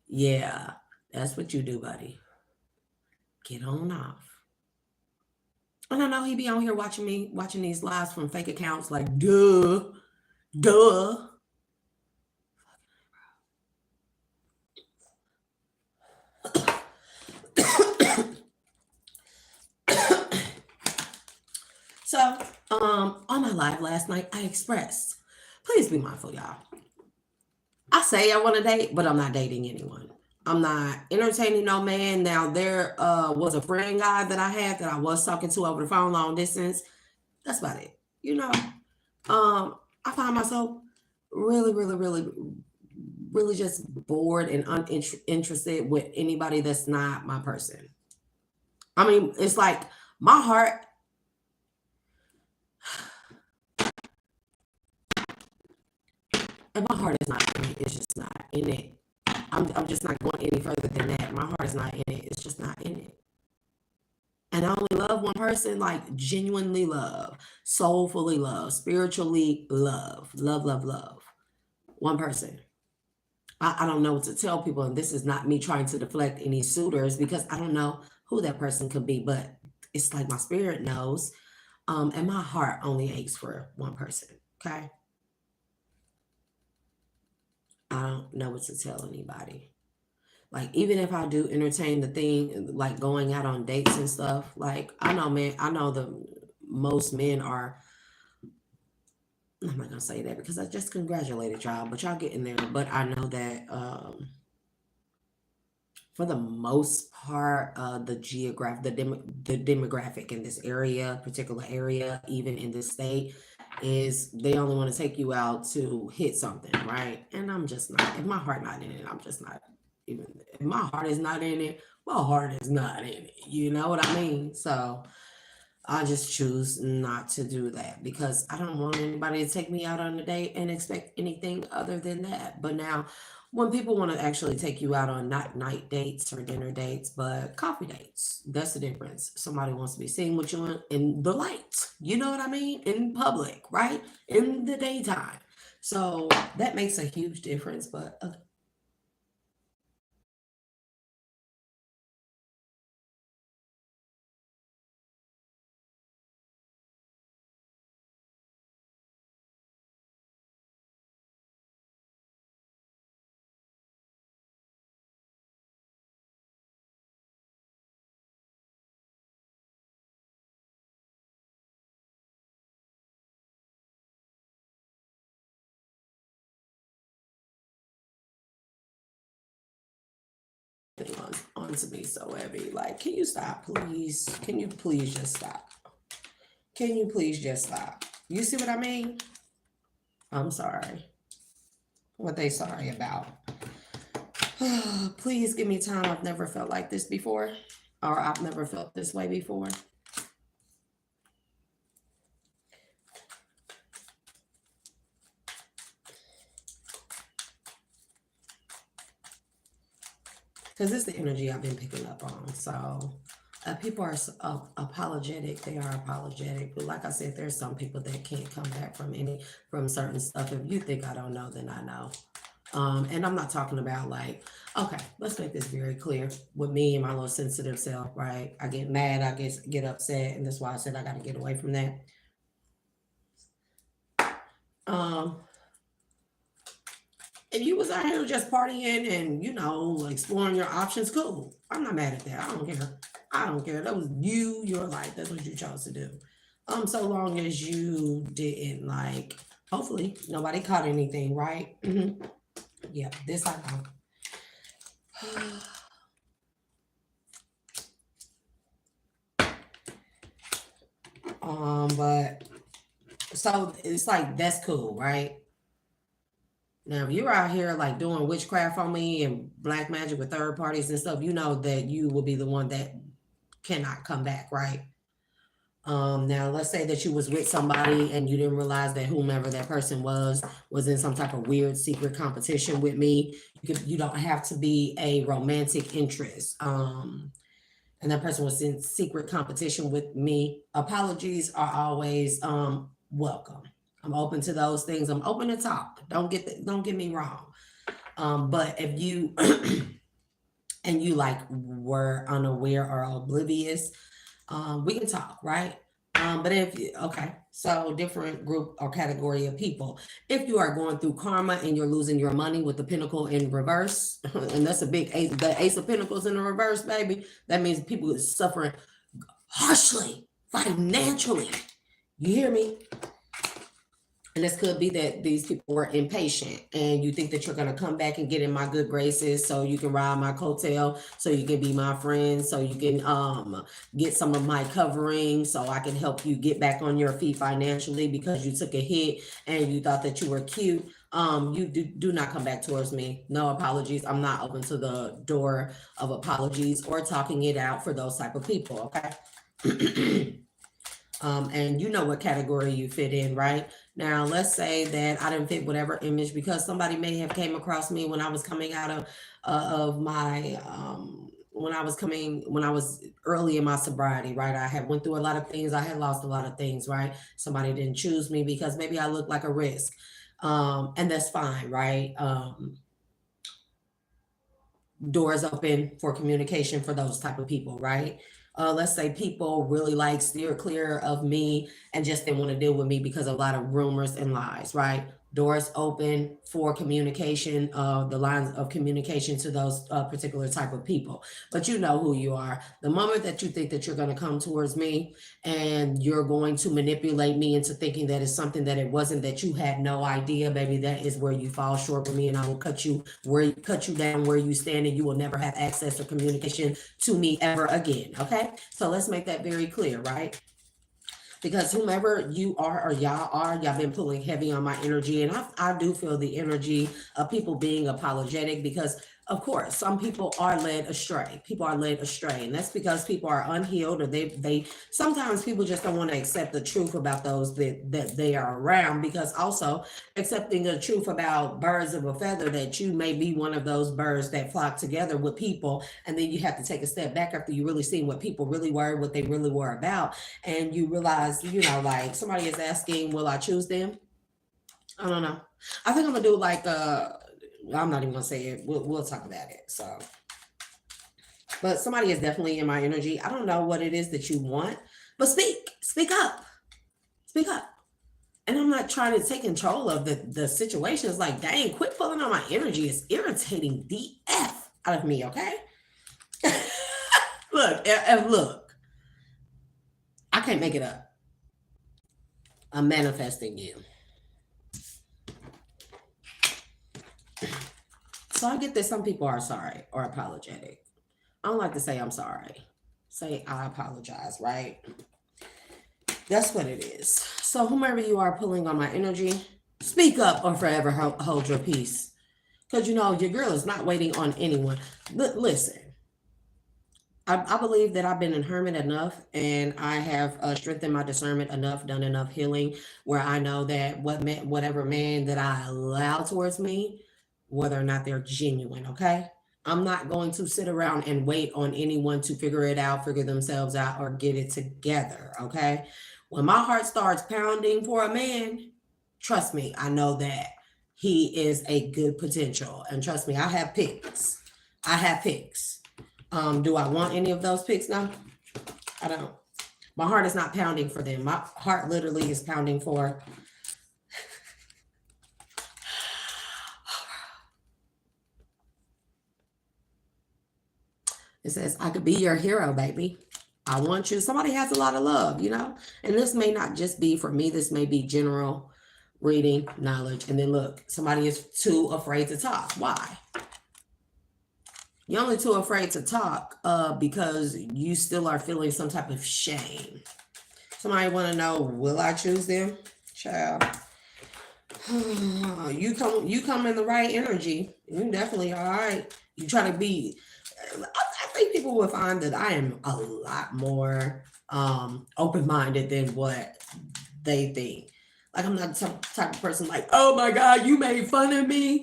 Yeah, that's what you do, buddy. Get on off. And I know he be on here watching these lives from fake accounts like, duh. So, on my live last night, I expressed, please be mindful, y'all. I say I want to date, but I'm not dating anyone. I'm not entertaining no man. Now, there was a friend guy that I had that I was talking to over the phone, long distance. That's about it. I find myself really, really, really, really just bored and uninterested with anybody that's not my person. I mean, it's like my heart. And my heart is not in it. It's just not in it. I'm just not going any further than that. My heart is not in it. It's just not in it. And I only love one person, genuinely love, soulfully love, spiritually love. One person. I don't know what to tell people, and this is not me trying to deflect any suitors because I don't know who that person could be, but it's like my spirit knows, and my heart only aches for one person, okay? I don't know what to tell anybody. Even if I do entertain the thing, going out on dates and stuff, I know the most men are, I'm not gonna say that because I just congratulated y'all, but y'all getting there. But I know that for the most part, the demographic in this particular area, even in this state, is they only want to take you out to hit something, right? And I'm just not, if my heart not in it, I'm just not even, if my heart is not in it, my heart is not in it. You know what I mean? So I just choose not to do that because I don't want anybody to take me out on a date and expect anything other than that. But now, when people want to actually take you out on not night dates or dinner dates, but coffee dates, that's the difference. Somebody wants to be seen with you in the lights, you know what I mean? In public, right? In the daytime. So that makes a huge difference. But on to me so heavy. Like, can you stop, please? Can you please just stop? Can you please just stop? You see what I mean? I'm sorry. What they sorry about? Please give me time. I've never felt like this before, or I've never felt this way before. Because it's the energy I've been picking up on. So people are apologetic. They are apologetic. But like I said, there's some people that can't come back from certain stuff. If you think I don't know, then I know. And I'm not talking about like, okay, let's make this very clear with me and my little sensitive self, right? I get mad, I get upset, and that's why I said I got to get away from that. If you was out here just partying and, you know, exploring your options, cool. I'm not mad at that. I don't care. I don't care. That was your life. That's what you chose to do. So long as you didn't like, hopefully nobody caught anything, right? Yeah, this I know. But so it's like that's cool, right? Now, if you're out here like doing witchcraft on me and black magic with third parties and stuff, you know that you will be the one that cannot come back, right? Now let's say that you was with somebody and you didn't realize that whomever that person was in some type of weird secret competition with me. You don't have to be a romantic interest. And that person was in secret competition with me. Apologies are always welcome. I'm open to those things. I'm open to talk. Don't get me wrong. But if you and you like were unaware or oblivious, we can talk, right? But okay, so different group or category of people. If you are going through karma and you're losing your money with the pentacle in reverse, and that's a big ace, the ace of pentacles in the reverse, baby, that means people are suffering harshly financially. You hear me? And this could be that these people were impatient and you think that you're going to come back and get in my good graces so you can ride my coattail, so you can be my friend, so you can get some of my covering, so I can help you get back on your feet financially because you took a hit and you thought that you were cute. You do not come back towards me. No apologies. I'm not open to the door of apologies or talking it out for those type of people, okay? And you know what category you fit in, right? Now, let's say that I didn't fit whatever image because somebody may have came across me when I was coming out of my when I was early in my sobriety, right? I had went through a lot of things. I had lost a lot of things, right? Somebody didn't choose me because maybe I looked like a risk, and that's fine, right? Doors open for communication for those type of people, right? Let's say people really like steer clear of me and just didn't want to deal with me because of a lot of rumors and lies, right? Doors open for communication, the lines of communication to those particular type of people. But you know who you are. The moment that you think that you're going to come towards me and you're going to manipulate me into thinking that it's something that it wasn't, that you had no idea, baby, that is where you fall short with me, and I will cut you down where you stand, and you will never have access or communication to me ever again. Okay, so let's make that very clear, right? because whomever you are or y'all been pulling heavy on my energy. And I do feel the energy of people being apologetic because, of course, some people are led astray. People are led astray. And that's because people are unhealed, or they sometimes people just don't want to accept the truth about those that they are around, because also accepting the truth about birds of a feather, that you may be one of those birds that flock together with people, and then you have to take a step back after you really seen what people really were, what they really were about, and you realize, like somebody is asking, will I choose them? I don't know. I think I'm gonna do like I'm not even gonna say it. We'll talk about it. So, but somebody is definitely in my energy. I don't know what it is that you want, but speak up, speak up. And I'm not trying to take control of the situation. It's like, dang, quit pulling on my energy. It's irritating the F out of me, okay? Look, I can't make it up. I'm manifesting you. So I get that some people are sorry or apologetic. I don't like to say I'm sorry. Say I apologize, right? That's what it is. So whomever you are pulling on my energy, speak up or forever hold your peace. Because your girl is not waiting on anyone. Listen, I believe that I've been a hermit enough, and I have strengthened my discernment enough, done enough healing, where I know that whatever man that I allow towards me, whether or not they're genuine, okay? I'm not going to sit around and wait on anyone to figure it out, figure themselves out, or get it together, okay? When my heart starts pounding for a man, trust me, I know that he is a good potential. And trust me, I have picks. Do I want any of those picks now? I don't. My heart is not pounding for them. My heart literally is pounding for it says, I could be your hero, baby. I want you. Somebody has a lot of love, and this may not just be for me. This may be general reading, knowledge. And then look, somebody is too afraid to talk. Why? You're only too afraid to talk because you still are feeling some type of shame. Somebody want to know, will I choose them? Child. You come in the right energy. You definitely all right. You try to be. I think people will find that I am a lot more open-minded than what they think. Like, I'm not the type of person like, oh my God, you made fun of me.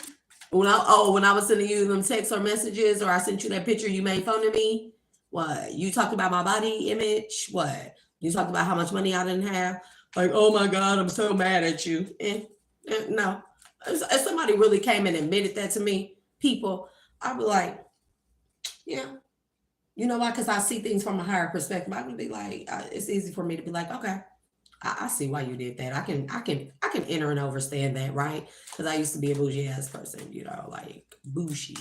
When I was sending you them texts or messages, or I sent you that picture, you made fun of me. What? You talked about my body image? What? You talked about how much money I didn't have? Like, oh my God, I'm so mad at you. No. If somebody really came and admitted that to me, people, I'd be like, yeah. You know why? Because I see things from a higher perspective. I can be like, it's easy for me to be like, okay, I see why you did that. I can enter and understand that, right? Because I used to be a bougie ass person, like bougie.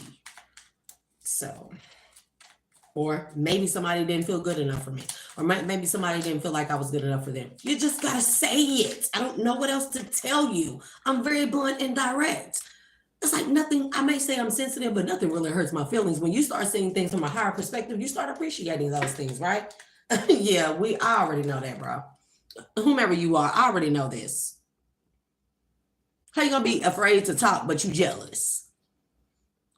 So, or maybe somebody didn't feel good enough for me, or maybe somebody didn't feel like I was good enough for them. You just gotta say it. I don't know what else to tell you. I'm very blunt and direct. It's like nothing. I may say I'm sensitive, but nothing really hurts my feelings. When you start seeing things from a higher perspective, you start appreciating those things, right? Yeah, I already know that, bro. Whomever you are, I already know this. How you gonna be afraid to talk, but you jealous?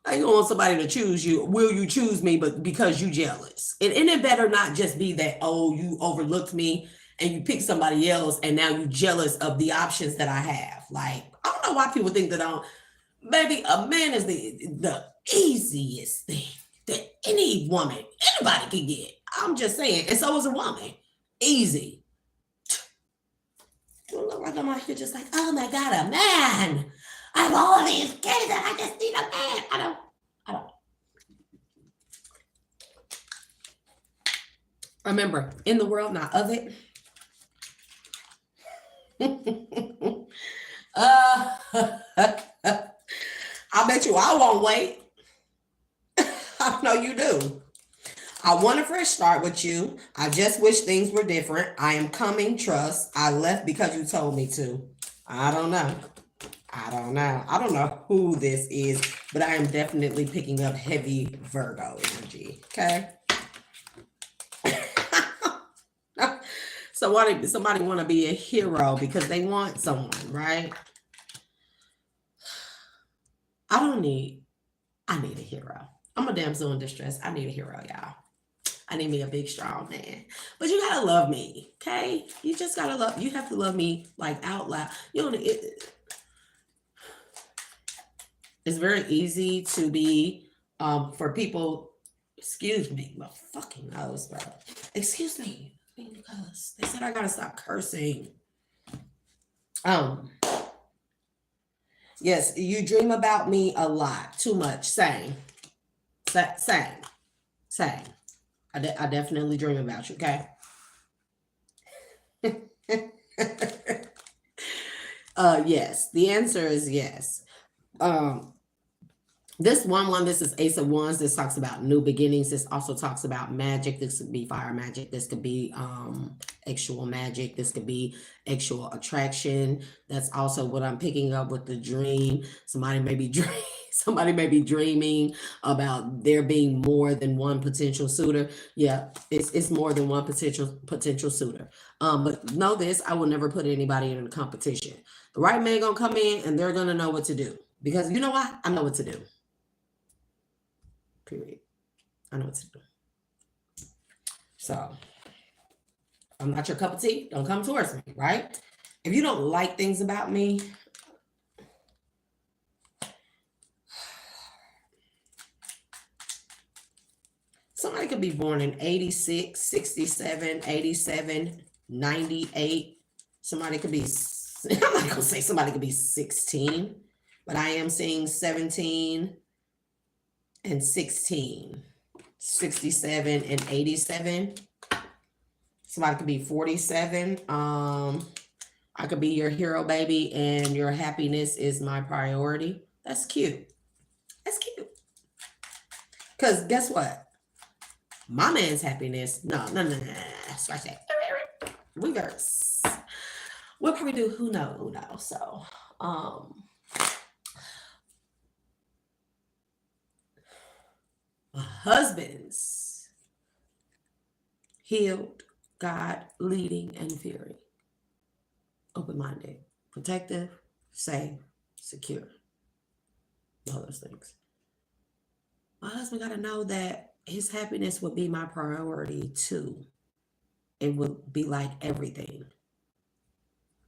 How you gonna want somebody to choose you? Will you choose me, but because you jealous? And it better not just be that, oh, you overlooked me and you picked somebody else, and now you jealous of the options that I have. Like, I don't know why people think that baby, a man is the easiest thing that any woman, anybody can get. I'm just saying. And so is a woman. Easy. Look like I'm out here just like, oh my God, a man. I have all these kids and I just need a man. I don't. Remember, in the world, not of it. I bet you I won't wait. I know you do. I want a fresh start with you. I just wish things were different. I am coming, trust. I left because you told me to. I don't know. I don't know who this is, but I am definitely picking up heavy Virgo energy. Okay. Somebody want to be a hero because they want someone, right? I need a hero. I'm a damsel in distress. I need a hero, y'all. I need me a big, strong man. But you gotta love me, okay? You just gotta love. You have to love me like out loud. You know, it's very easy to be for people. Excuse me, my fucking nose, bro. Excuse me, because they said I gotta stop cursing. Yes, you dream about me a lot, too much. Same. I definitely dream about you, okay? Yes, the answer is yes. This is Ace of Wands. This talks about new beginnings. This also talks about magic. This could be fire magic. This could be actual magic. This could be actual attraction. That's also what I'm picking up with the dream. Somebody may be dreaming about there being more than one potential suitor. Yeah, it's more than one potential suitor. But know this, I will never put anybody in a competition. The right man gonna come in and they're gonna know what to do. Because you know what? I know what to do. Period. I know what to do. So, I'm not your cup of tea. Don't come towards me, right? If you don't like things about me, somebody could be born in 86, 67, 87, 98. Somebody could be, I'm not going to say somebody could be 16, but I am seeing 17 and 16, 67 and 87. Somebody could be 47. I could be your hero, baby, and your happiness is my priority. That's cute. That's cute. Because guess what? My man's happiness. No. Scratch that. Reverse. What can we do? Who knows? So, my husband's healed, God, leading, and fearing. Open-minded, protective, safe, secure. All those things. My husband got to know that his happiness would be my priority too. It would be like everything.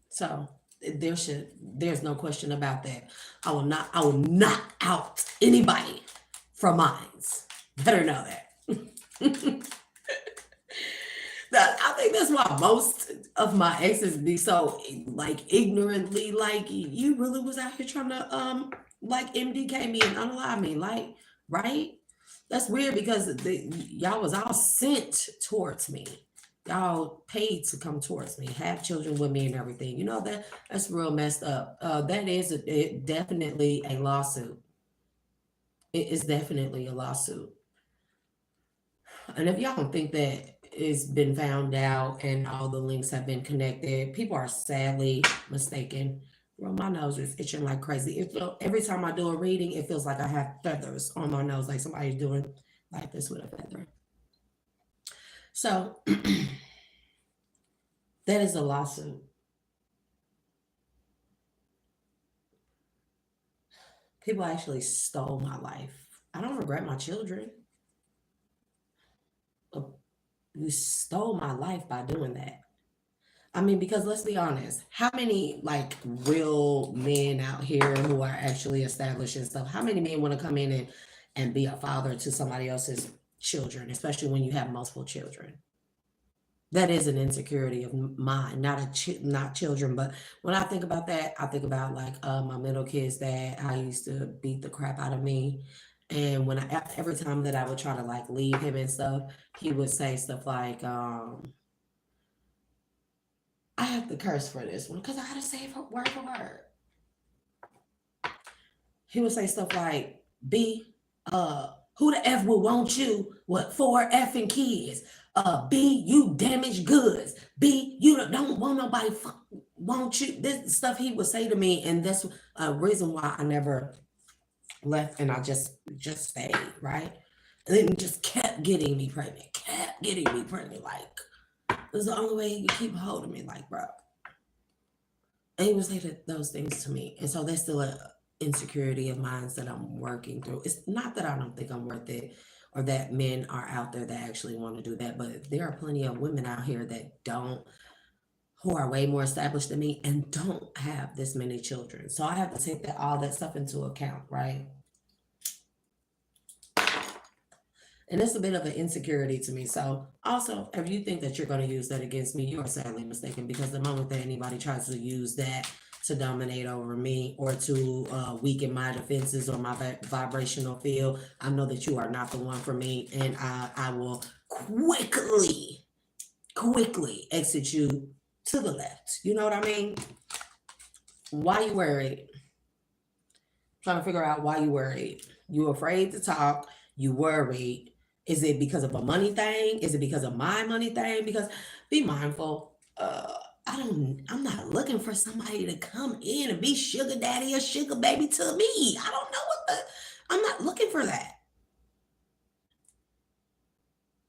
So there's no question about that. I will knock out anybody from mines. Better know that. I think that's why most of my exes be so like ignorantly like, you really was out here trying to like MDK me and unalive me, like, right? That's weird because y'all was all sent towards me. Y'all paid to come towards me, have children with me and everything. You know, that's real messed up. That is definitely a lawsuit. It is definitely a lawsuit. And if y'all don't think that it's been found out and all the links have been connected, people are sadly mistaken. Well, my nose is itching like crazy. Every time I do a reading, it feels like I have feathers on my nose, like somebody's doing like this with a feather. So that is a lawsuit. People actually stole my life. I don't regret my children. You stole my life by doing that. I mean, because let's be honest, how many like real men out here who are actually established and stuff, how many men want to come in and be a father to somebody else's children, especially when you have multiple children? That is an insecurity of mine, not children. But when I think about that, I think about like my middle kid's dad. I used to beat the crap out of me. And every time that I would try to like leave him and stuff, he would say stuff like, I have to curse for this one because I had to say it word for word. He would say stuff like, B, who the F would want you? What, 4 effing kids? B, you damaged goods. B, you don't want nobody want you. This stuff he would say to me, and that's a reason why I never left and I just stayed, right? And then just kept getting me pregnant, like It's the only way he could keep holding me, like, bro. And he would say those things to me. And so that's still an insecurity of mine that I'm working through. It's not that I don't think I'm worth it or that men are out there that actually want to do that, but there are plenty of women out here that don't, who are way more established than me and don't have this many children. So I have to take all that stuff into account, right? And it's a bit of an insecurity to me. So also, if you think that you're going to use that against me, you are sadly mistaken, because the moment that anybody tries to use that to dominate over me or to weaken my defenses or my vibrational field, I know that you are not the one for me. And I will quickly exit you to the left. You know what I mean? Why you worried? Trying to figure out why you worried. You afraid to talk. You worried. Is it because of a money thing? Is it because of my money thing? Because be mindful. I'm not looking for somebody to come in and be sugar daddy or sugar baby to me. I don't know I'm not looking for that.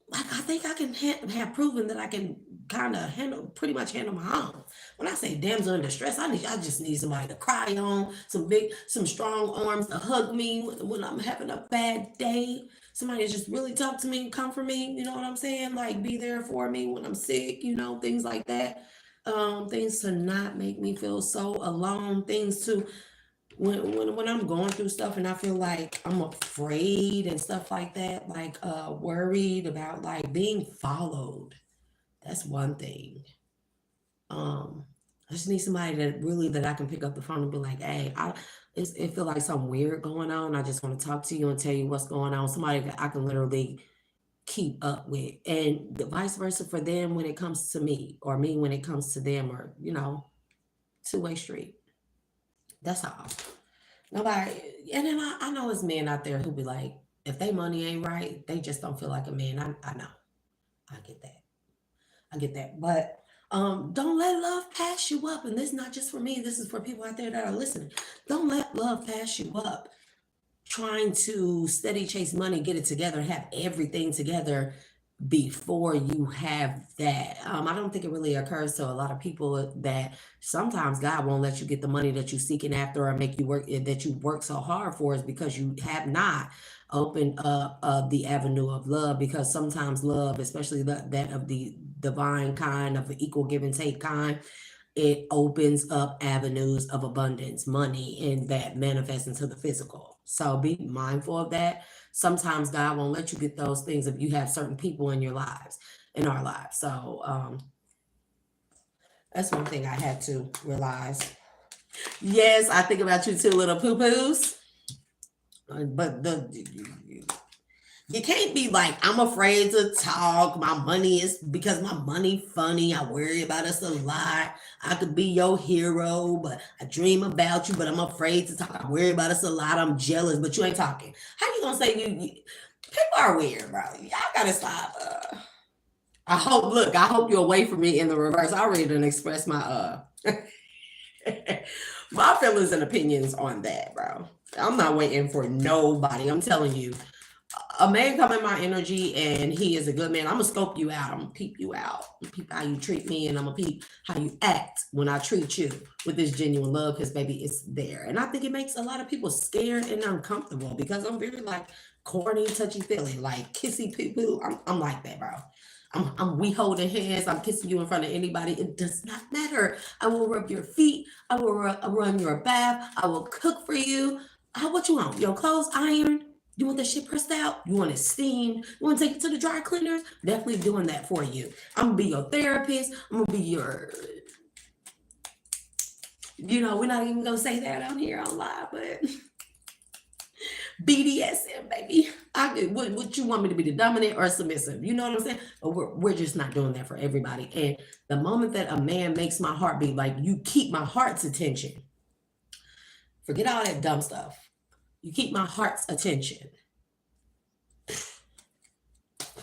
Like, I think I can have proven that I can kind of pretty much handle my own. When I say damsel in distress, I just need somebody to cry on, some strong arms to hug me when I'm having a bad day. Somebody to just really talk to me, comfort me, you know what I'm saying? Like, be there for me when I'm sick, things like that. Things to not make me feel so alone, things to when I'm going through stuff and I feel like I'm afraid and stuff like that, like worried about like being followed. That's one thing. I just need somebody that I can pick up the phone and be like, hey, it feel like something weird going on. I just want to talk to you and tell you what's going on. Somebody that I can literally keep up with, and the vice versa for them when it comes to me, or me when it comes to them, or two-way street. That's all. Nobody. And then I know it's men out there who be like, if they money ain't right, they just don't feel like a man. I know. I get that. But don't let love pass you up. And this is not just for me. This is for people out there that are listening. Don't let love pass you up. Trying to steady chase money, get it together, have everything together before you have that. I don't think it really occurs to a lot of people that sometimes God won't let you get the money that you're seeking after or make you work, that you work so hard for, is because you have not opened up the avenue of love. Because sometimes love, especially that of the divine kind, of the equal give and take kind, it opens up avenues of abundance, money, and that manifests into the physical. So be mindful of that. Sometimes God won't let you get those things if you have certain people in our lives. So that's one thing I had to realize. Yes, I think about you too, little poo-poos. But you can't be like, I'm afraid to talk. My money is because my money funny. I worry about us a lot. I could be your hero, but I dream about you, but I'm afraid to talk. I worry about us a lot. I'm jealous, but you ain't talking. How you gonna say you people are weird, bro. Y'all gotta stop. I hope you're away from me in the reverse. I already done express my my feelings and opinions on that, bro. I'm not waiting for nobody. I'm telling you. A man come in my energy and he is a good man, I'm gonna scope you out. I'm gonna peep you out. I'm gonna peep how you treat me, and I'm gonna peep how you act when I treat you with this genuine love, because baby, it's there. And I think it makes a lot of people scared and uncomfortable, because I'm very like corny, touchy-feely, like kissy poo-poo. I'm like that, bro. We holding hands. I'm kissing you in front of anybody. It does not matter. I will rub your feet. I will run your bath. I will cook for you. What you want? Your clothes ironed? You want that shit pressed out? You want it steamed? You want to take it to the dry cleaners? Definitely doing that for you. I'm going to be your therapist. I'm going to be your, we're not even going to say that on here on live, but BDSM, baby. What you want me to be, the dominant or submissive? You know what I'm saying? But we're just not doing that for everybody. And the moment that a man makes my heart beat, like, you keep my heart's attention. Forget all that dumb stuff. You keep my heart's attention.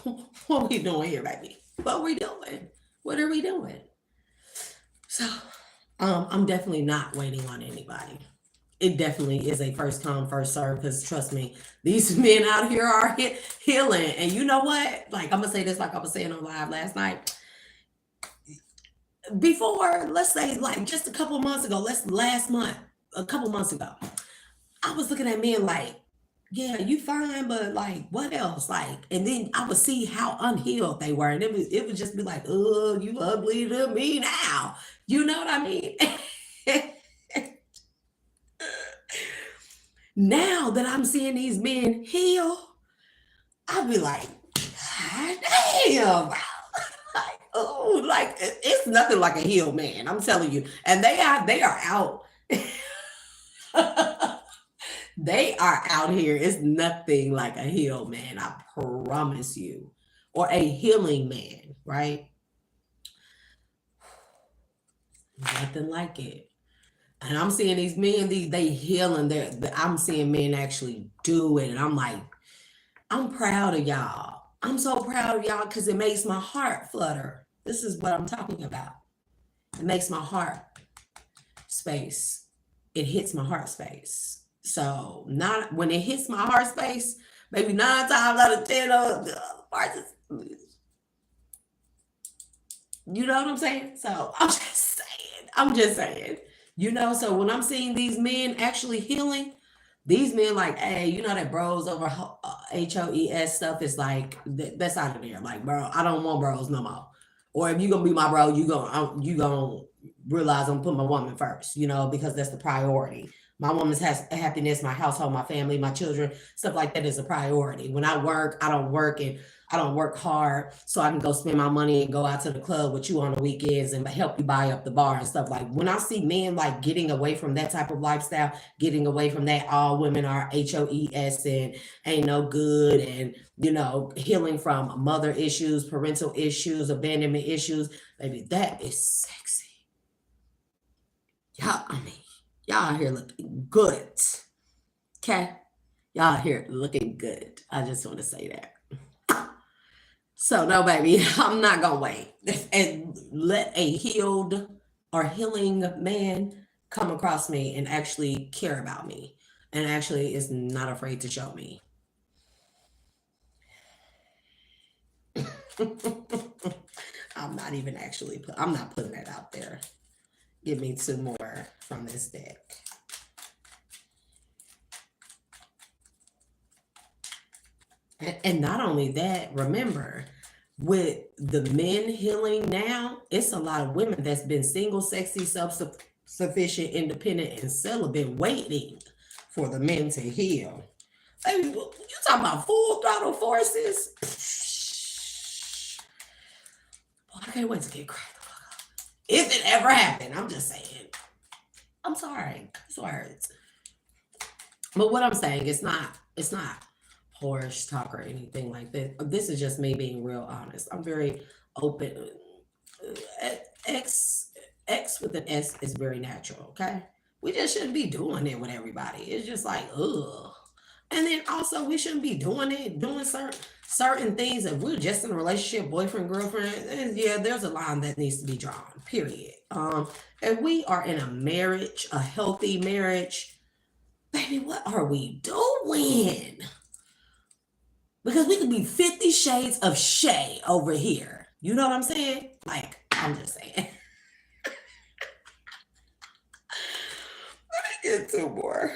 What are we doing here, baby? What are we doing? What are we doing? So, I'm definitely not waiting on anybody. It definitely is a first come, first serve, because trust me, these men out here are healing. And you know what? Like, I'm going to say this like I was saying on live last night. before, let's say like just a couple months ago, a couple months ago, I was looking at men like, yeah, you fine, but like, what else? Like, and then I would see how unhealed they were, and it would just be like, oh, you ugly to me now. You know what I mean? Now that I'm seeing these men heal, I'll be like, God damn. Like, oh, like it's nothing like a healed man. I'm telling you. And they are out. They are out here. It's nothing like a healed man, I promise you. Or a healing man, right? Nothing like it. And I'm seeing these men, they healing. I'm seeing men actually do it. And I'm like, I'm proud of y'all. I'm so proud of y'all because it makes my heart flutter. This is what I'm talking about. It makes my heart space. It hits my heart space. So not when it hits my heart space, maybe 9 times out of 10 parts. You know what I'm saying? So I'm just saying, you know, so when I'm seeing these men actually healing, these men like, hey, you know that bros over HOES stuff is like, that's out of there. Like, bro, I don't want bros no more. Or if you're going to be my bro, you gonna realize I'm putting my woman first, you know, because that's the priority. My woman's happiness, my household, my family, my children, stuff like that is a priority. When I work, I don't work hard so I can go spend my money and go out to the club with you on the weekends and help you buy up the bar and stuff. Like when I see men like getting away from that type of lifestyle, getting away from that, all women are HOES and ain't no good, and you know, healing from mother issues, parental issues, abandonment issues, baby, that is sexy. Y'all out here looking good. Okay? Y'all out here looking good. I just want to say that. So no, baby, I'm not gonna wait and let a healed or healing man come across me and actually care about me and actually is not afraid to show me. I'm not putting that out there. Give me 2 more from this deck. And not only that, remember, with the men healing now, it's a lot of women that's been single, sexy, self-sufficient, independent, and celibate waiting for the men to heal. Hey, you talking about full throttle forces? Well, I can't wait to get cracked the fuck up. If it ever happened, I'm just saying. I'm sorry. Words. But what I'm saying, it's not horse talk or anything like that. This is just me being real honest. I'm very open. X with an S is very natural, okay? We just shouldn't be doing it with everybody. It's just like, ugh. And then also we shouldn't be doing certain things if we're just in a relationship, boyfriend, girlfriend. Yeah, there's a line that needs to be drawn, period. If we are in a marriage, a healthy marriage, baby, what are we doing? Because we could be 50 shades of Shay over here. You know what I'm saying? Like, I'm just saying. Let me get 2 more.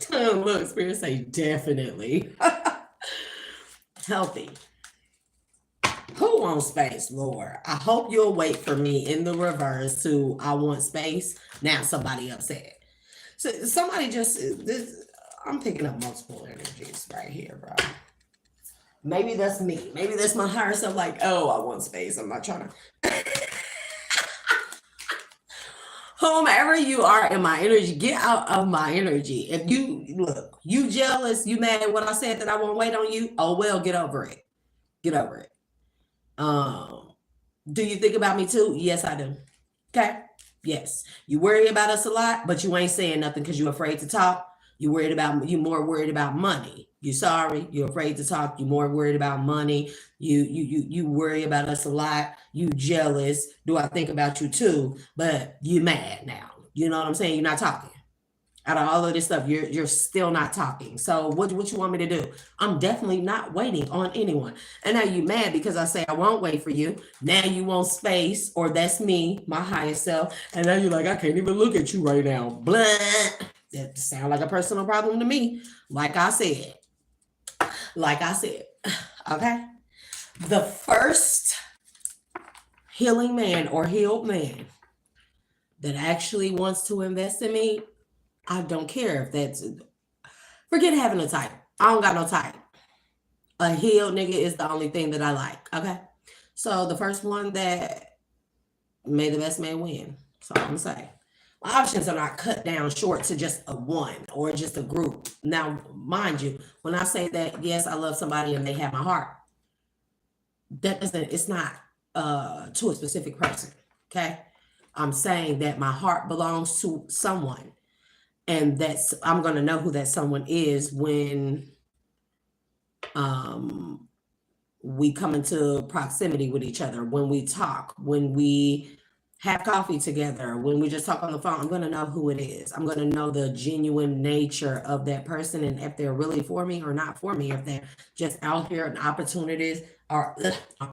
Look, Spirit say definitely. Healthy. Who wants space, Lord? I hope you'll wait for me in the reverse to I want space. Now somebody upset. So somebody I'm picking up multiple energies right here, bro. Maybe that's me. Maybe that's my higher self. Like, oh, I want space. I'm not trying to. Whomever you are in my energy, get out of my energy. If you jealous, you mad at what I said that I won't wait on you. Oh well, get over it. Get over it. Do you think about me too? Yes, I do. Okay. Yes. You worry about us a lot, but you ain't saying nothing because you're afraid to talk. You more worried about money. You sorry, you're afraid to talk, you more worried about money, you worry about us a lot, you jealous. Do I think about you too? But you mad now. You know what I'm saying? You're not talking. Out of all of this stuff, you're still not talking. So what you want me to do? I'm definitely not waiting on anyone. And now you mad because I say I won't wait for you. Now you want space, or that's me, my highest self. And now you're like, I can't even look at you right now. Blah. That sounds like a personal problem to me. Like I said. Okay. The first healing man or healed man that actually wants to invest in me, I don't care if that's, forget having a type. I don't got no type. A healed nigga is the only thing that I like. Okay. So the first one that may the best man win. That's all I'm gonna say. My options are not cut down short to just a one or just a group. Now, mind you, when I say that, yes, I love somebody and they have my heart, that doesn't, it's not to a specific person. Okay. I'm saying that my heart belongs to someone, and that's, I'm going to know who that someone is when we come into proximity with each other, when we talk, when we have coffee together, when we just talk on the phone. I'm going to know who it is. I'm going to know the genuine nature of that person, and if they're really for me or not for me, if they're just out here and opportunities or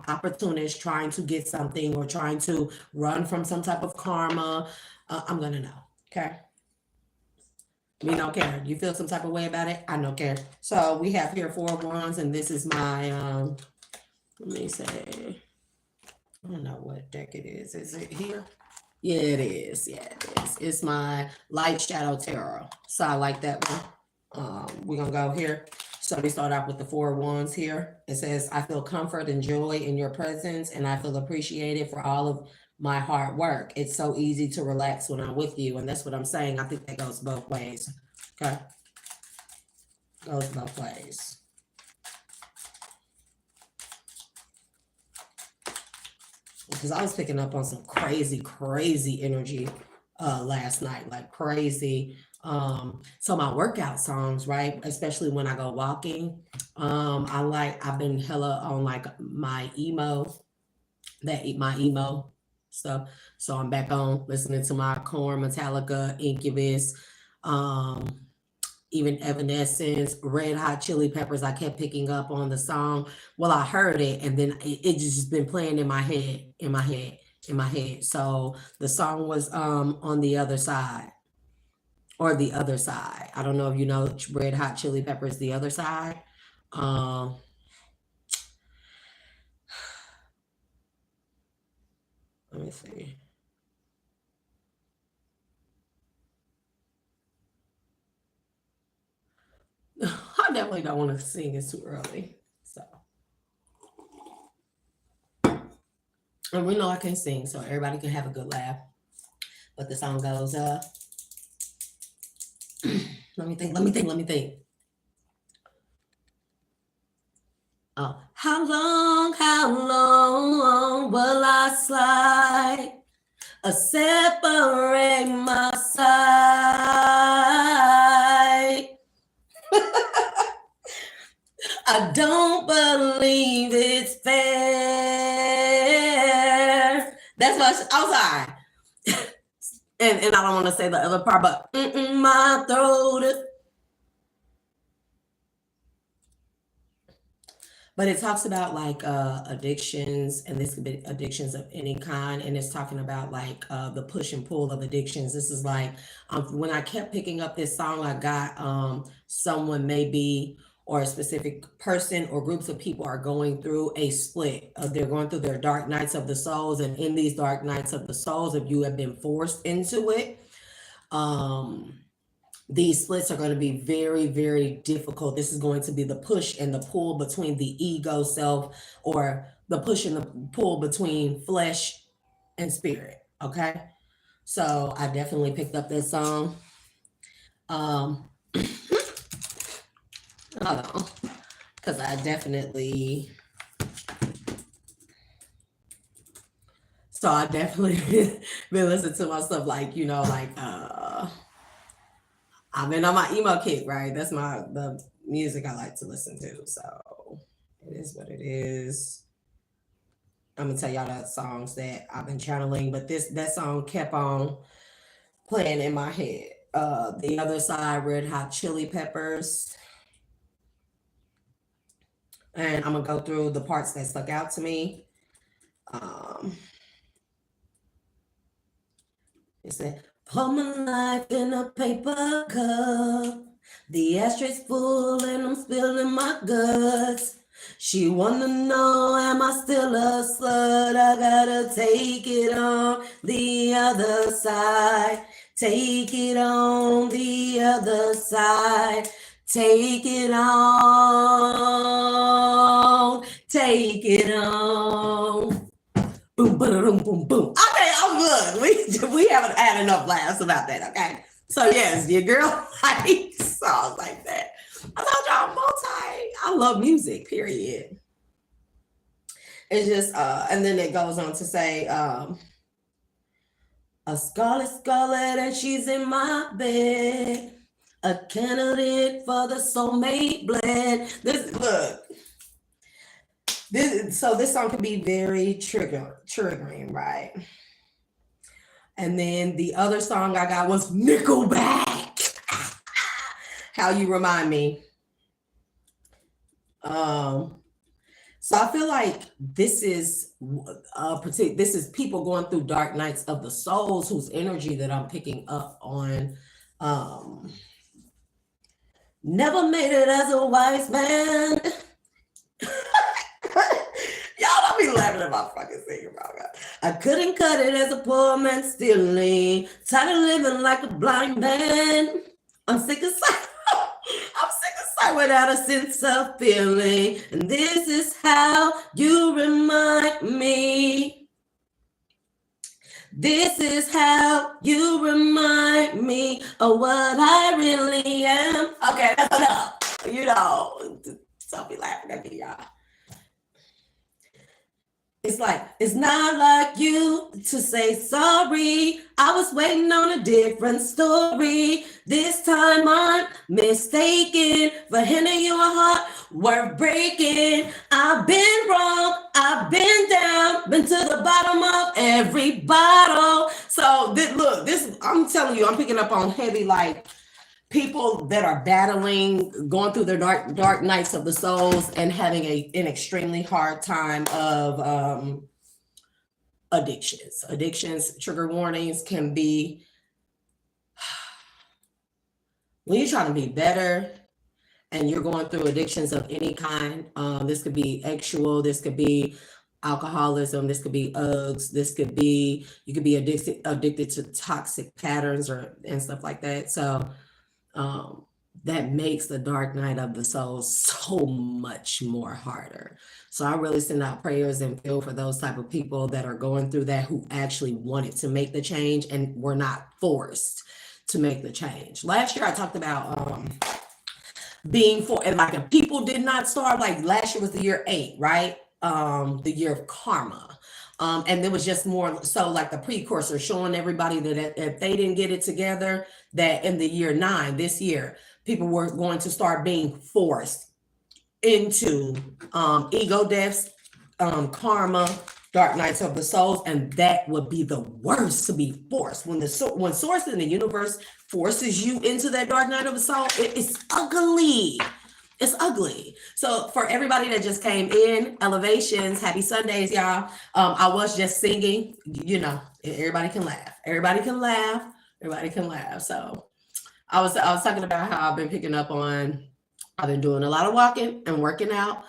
opportunists trying to get something or trying to run from some type of karma. I'm going to know. Okay. Me don't care. You feel some type of way about it? I don't care. So we have here 4 of Wands, and this is my, let me say, I don't know what deck it is. Is it here? Yeah, it is. Yeah, it is. It's my Light Shadow Tarot. So I like that one. We're going to go here. So we start off with the 4 of Wands here. It says, I feel comfort and joy in your presence, and I feel appreciated for all of my hard work. It's so easy to relax when I'm with you. And that's what I'm saying. I think that goes both ways. Okay. Goes both ways. Because I was picking up on some crazy energy last night, like crazy. So my workout songs, right, especially when I go walking, I've been hella on like my emo stuff. So I'm back on listening to my Korn, Metallica, Incubus, even Evanescence, Red Hot Chili Peppers. I kept picking up on the song. Well, I heard it, and then it just been playing in my head. So the song was On the Other Side, or The Other Side. I don't know if you know Red Hot Chili Peppers, The Other Side. Let me see. I definitely don't want to sing. It's too early. So, and we know I can sing, so everybody can have a good laugh. But the song goes, let me think. Oh, how long will I slide? Separate my side. I don't believe it's fair. That's what I'm sorry. and I don't want to say the other part, but my throat. But it talks about like addictions, and this could be addictions of any kind. And it's talking about like the push and pull of addictions. This is like when I kept picking up this song, I got someone maybe, or a specific person or groups of people are going through a split. They're going through their dark nights of the souls. And in these dark nights of the souls, if you have been forced into it, these splits are going to be very, very difficult. This is going to be the push and the pull between the ego self, or the push and the pull between flesh and spirit. Okay. So I definitely picked up that song. Hold on. Because I definitely been listening to my stuff, like, you know, like I've been on my emo kick, right? That's the music I like to listen to. So it is what it is. I'm gonna tell y'all the songs that I've been channeling, but that song kept on playing in my head. the other side, Red Hot Chili Peppers. And I'm gonna go through the parts that stuck out to me. It said, "Pour my life in a paper cup. The ashtray's full and I'm spilling my guts. She wanna know, am I still a slut? I gotta take it on the other side. Take it on the other side. Take it on. Take it on." Boom, boom, boom, boom. Okay, I'm good. We haven't had enough laughs about that. Okay, so yes, your girl likes songs like that. I told y'all I love music. Period. It's just and then it goes on to say a scarlet, and she's in my bed. A candidate for the soulmate blend. This song can be very triggering, right? And then the other song I got was Nickelback. How You Remind Me. So I feel like this is people going through dark nights of the souls, whose energy that I'm picking up on. Never made it as a wise man. Y'all don't be laughing at my fucking singing about that. I couldn't cut it as a poor man stealing. Tired of living like a blind man. I'm sick of sight. I'm sick of sight without a sense of feeling. And this is how you remind me. This is how you remind me of what I really am. Okay, that's enough. You know, don't be laughing at me, y'all. It's like, it's not like you to say sorry. I was waiting on a different story. This time I'm mistaken for handing you a heart worth breaking. I've been wrong, I've been down, been to the bottom of every bottle. So this, I'm telling you, I'm picking up on heavy, like, people that are battling, going through their dark nights of the souls and having an extremely hard time of addictions. Trigger warnings can be, when you're trying to be better and you're going through addictions of any kind. This could be sexual, this could be alcoholism, this could be UGS, this could be, you could be addicted to toxic patterns and stuff like that. So that makes the dark night of the soul so much more harder. So I really send out prayers and feel for those type of people that are going through that, who actually wanted to make the change and were not forced to make the change. Last year I talked about being for, and like, if people did not start, like last year was the year 8, right? The year of karma. And there was just more so like the precursor, showing everybody that if they didn't get it together, that in the year 9, this year, people were going to start being forced into ego deaths, karma, dark nights of the souls, and that would be the worst, to be forced. When source in the universe forces you into that dark night of the soul, it's ugly. It's ugly. So for everybody that just came in, elevations, happy Sundays, y'all. I was just singing, you know, everybody can laugh. Everybody can laugh. Everybody can laugh. So I was talking about how I've been picking up on, I've been doing a lot of walking and working out.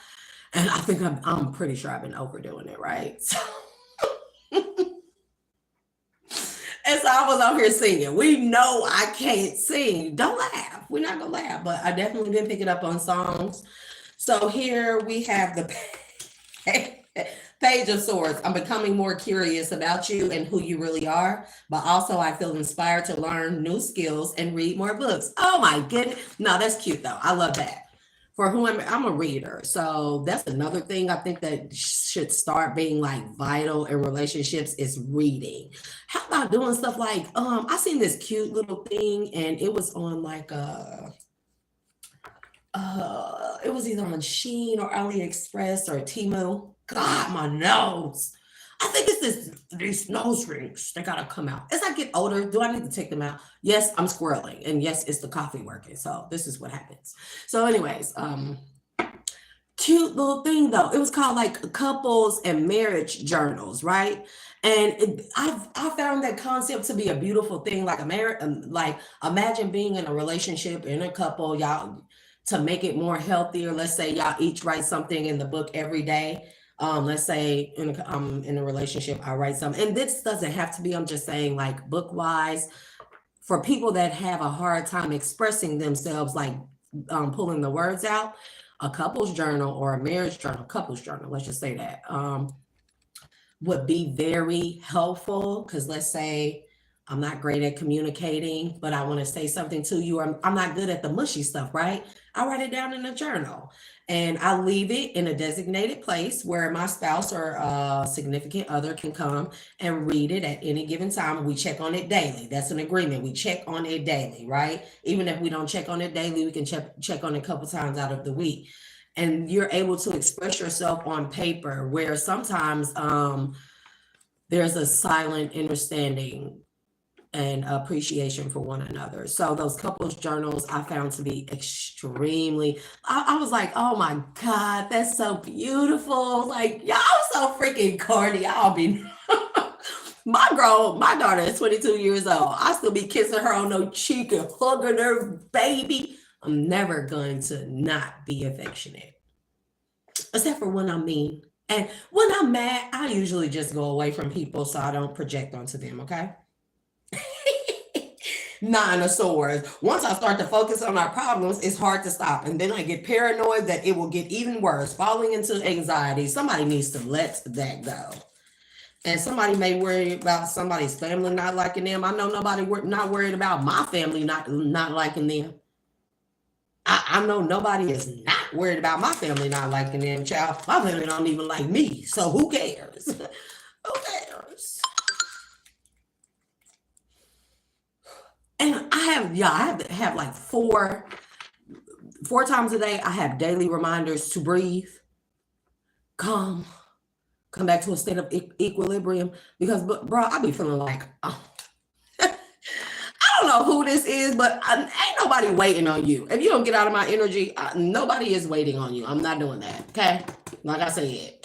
And I think I'm pretty sure I've been overdoing it, right? So and so I was out here singing. We know I can't sing. Don't laugh. We're not gonna laugh, but I definitely been picking up on songs. So here we have the Page of Swords. I'm becoming more curious about you and who you really are, but also I feel inspired to learn new skills and read more books. Oh my goodness. No, that's cute though. I love that. For who I'm a reader. So that's another thing I think that should start being like vital in relationships, is reading. How about doing stuff like, I seen this cute little thing, and it was on like it was either on Shein or AliExpress or Temu. God, my nose. I think it's these nose rings. They gotta come out. As I get older, do I need to take them out? Yes, I'm squirreling. And yes, it's the coffee working. So this is what happens. So anyways, cute little thing though. It was called like couples and marriage journals, right? And I found that concept to be a beautiful thing. Like like imagine being in a relationship in a couple, y'all, to make it more healthier. Let's say y'all each write something in the book every day. Let's say I'm in a relationship, I write something, and this doesn't have to be. I'm just saying, like book wise, for people that have a hard time expressing themselves, like pulling the words out. A couples journal or a marriage journal, couples journal, let's just say that, would be very helpful. Because let's say I'm not great at communicating, but I want to say something to you. I'm not good at the mushy stuff, right? I write it down in a journal and I leave it in a designated place where my spouse or significant other can come and read it at any given time. We check on it daily. That's an agreement. We check on it daily, right? Even if we don't check on it daily, we can check on it a couple times out of the week. And you're able to express yourself on paper, where sometimes there's a silent understanding and appreciation for one another. So those couples journals I found to be extremely, I was like, oh my God, that's so beautiful. Like, y'all so freaking corny. I'll be, my daughter is 22 years old. I still be kissing her on no cheek and hugging her baby. I'm never going to not be affectionate, except for when I'm mean. And when I'm mad, I usually just go away from people so I don't project onto them, okay? Nine of Swords. Once I start to focus on our problems, it's hard to stop. And then I get paranoid that it will get even worse, falling into anxiety. Somebody needs to let that go. And somebody may worry about somebody's family not liking them. I know nobody not worried about my family not liking them. I know nobody is not worried about my family not liking them, child. My family don't even like me. So who cares? Who cares? And I have to have like four times a day. I have daily reminders to breathe, calm, come back to a state of equilibrium. Because, bro, I be feeling like, oh, I don't know who this is, but ain't nobody waiting on you. If you don't get out of my energy, nobody is waiting on you. I'm not doing that. Okay, like I said,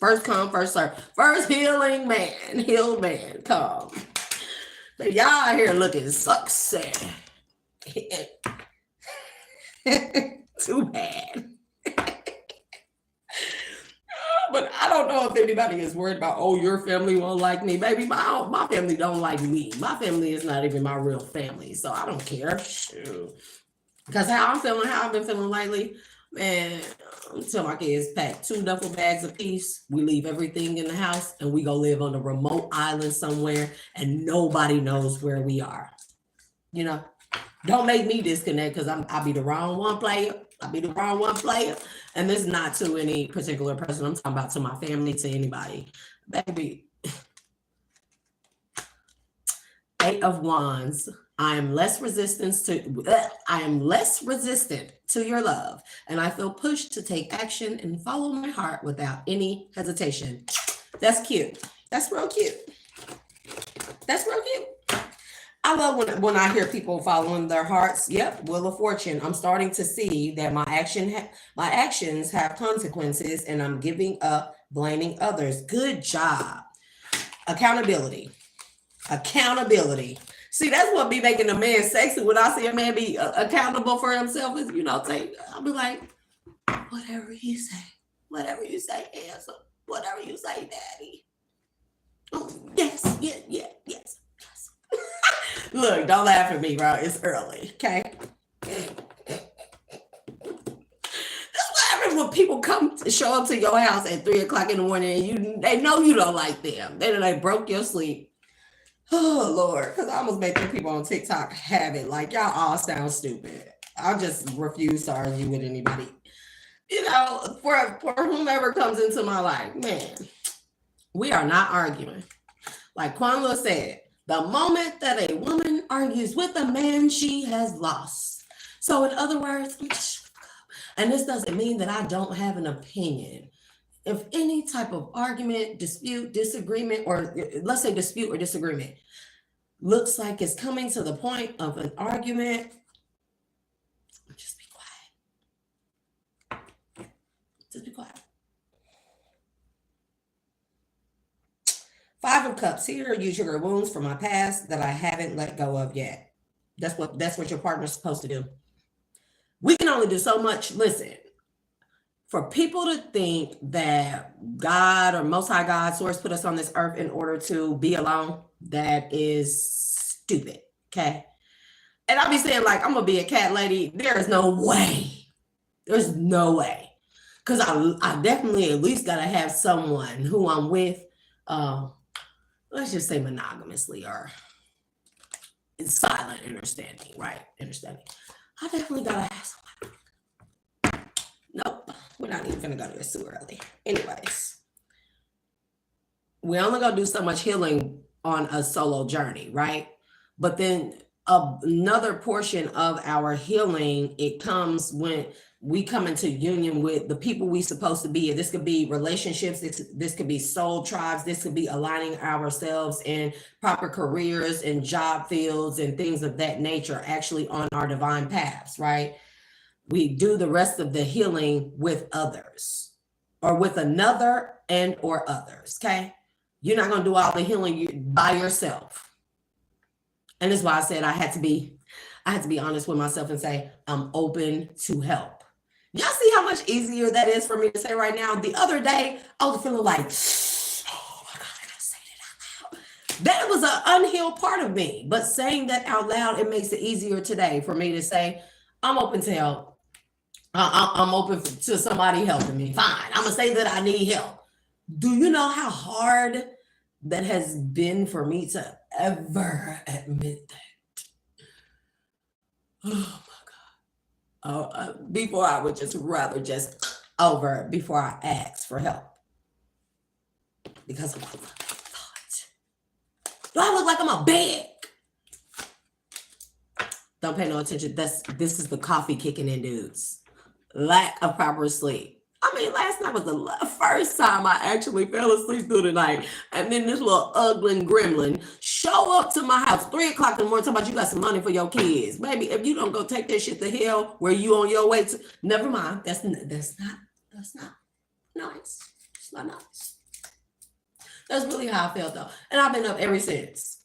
first come, first serve, first healed man, come. Y'all out here looking sexy. Too bad. But I don't know if anybody is worried about, oh, your family won't like me. Baby, my family don't like me. My family is not even my real family. So I don't care. Shoot. Because how I've been feeling lately, man, until my kids pack 2 duffel bags apiece, we leave everything in the house and we go live on a remote island somewhere and nobody knows where we are. You know, don't make me disconnect because I'll be the wrong one player. And this is not to any particular person. I'm talking about to my family, to anybody. Baby. 8 of Wands. I am less resistant to your love, and I feel pushed to take action and follow my heart without any hesitation. That's cute. That's real cute. I love when I hear people following their hearts. Yep, Wheel of Fortune. I'm starting to see that my actions have consequences, and I'm giving up blaming others. Good job. Accountability. See, that's what be making a man sexy. When I see a man be accountable for himself, is, I'll be like, whatever you say, handsome, whatever you say, daddy. Oh, yes. Look, don't laugh at me, bro. It's early, okay? That's what happens when people show up to your house at 3:00 in the morning and they know you don't like them. They broke your sleep. Oh, Lord, because I almost made 3 people on TikTok have it. Like, y'all all sound stupid. I just refuse to argue with anybody. For whomever comes into my life, man, we are not arguing. Like Kwanzaa said, the moment that a woman argues with a man, she has lost. So in other words, and this doesn't mean that I don't have an opinion. if any type of argument, dispute, disagreement, or let's say dispute or disagreement looks like it's coming to the point of an argument, just be quiet. Just be quiet. Five of Cups. Here are usually wounds from my past that I haven't let go of yet. That's what your partner's supposed to do. We can only do so much. Listen, for people to think that God or Most High God, Source, put us on this earth in order to be alone, that is stupid. Okay. And I'll be saying, like, I'm gonna be a cat lady. There is no way. There's no way. Because I definitely at least gotta have someone who I'm with, let's just say monogamously or silent understanding, right? Understanding. I definitely gotta have someone. Nope, we're not even gonna go to this too early. Anyways, we're only gonna do so much healing on a solo journey, right? But then another portion of our healing, it comes when we come into union with the people we supposed to be. This could be relationships, this could be soul tribes, this could be aligning ourselves in proper careers and job fields and things of that nature, actually on our divine paths, right? We do the rest of the healing with others or with another and or others, okay? You're not gonna do all the healing by yourself. And that's why I said I had to be honest with myself and say, I'm open to help. Y'all see how much easier that is for me to say right now? The other day, I was feeling like, oh my God, I gotta say that out loud. That was an unhealed part of me. But saying that out loud, it makes it easier today for me to say, I'm open to help. I'm open to somebody helping me. Fine. I'm gonna say that I need help. Do you know how hard that has been for me to ever admit that? Oh my God. Before I would just rather just over it before I ask for help. Because of my thought. Do I look like I'm a bag? Don't pay no attention. This is the coffee kicking in, dudes. Lack of proper sleep. I mean, last night was the first time I actually fell asleep through the night. And then this little ugly gremlin show up to my house 3 o'clock in the morning talking about you got some money for your kids. Baby, if you don't go take that shit to hell where you on your way to, never mind. That's not nice. It's not nice. That's really how I felt though. And I've been up ever since.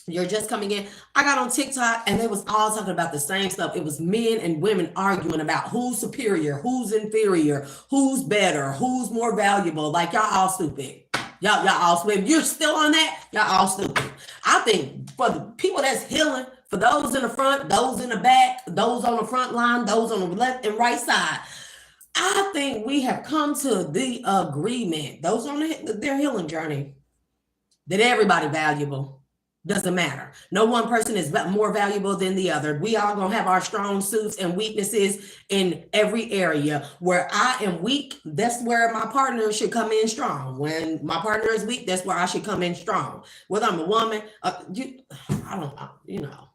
You're just coming in. I got on TikTok and they was all talking about the same stuff. It was men and women arguing about who's superior, who's inferior, who's better, who's more valuable. Like y'all all stupid. Y'all all stupid. If you're still on that, y'all all stupid. I think for the people that's healing, for those in the front, those in the back, those on the front line, those on the left and right side, I think we have come to the agreement, those on their healing journey, that everybody valuable. Doesn't matter. No one person is more valuable than the other. We all gonna have our strong suits and weaknesses in every area. Where I am weak, that's where my partner should come in strong. When my partner is weak, that's where I should come in strong. Whether I'm a woman, I don't know, you know.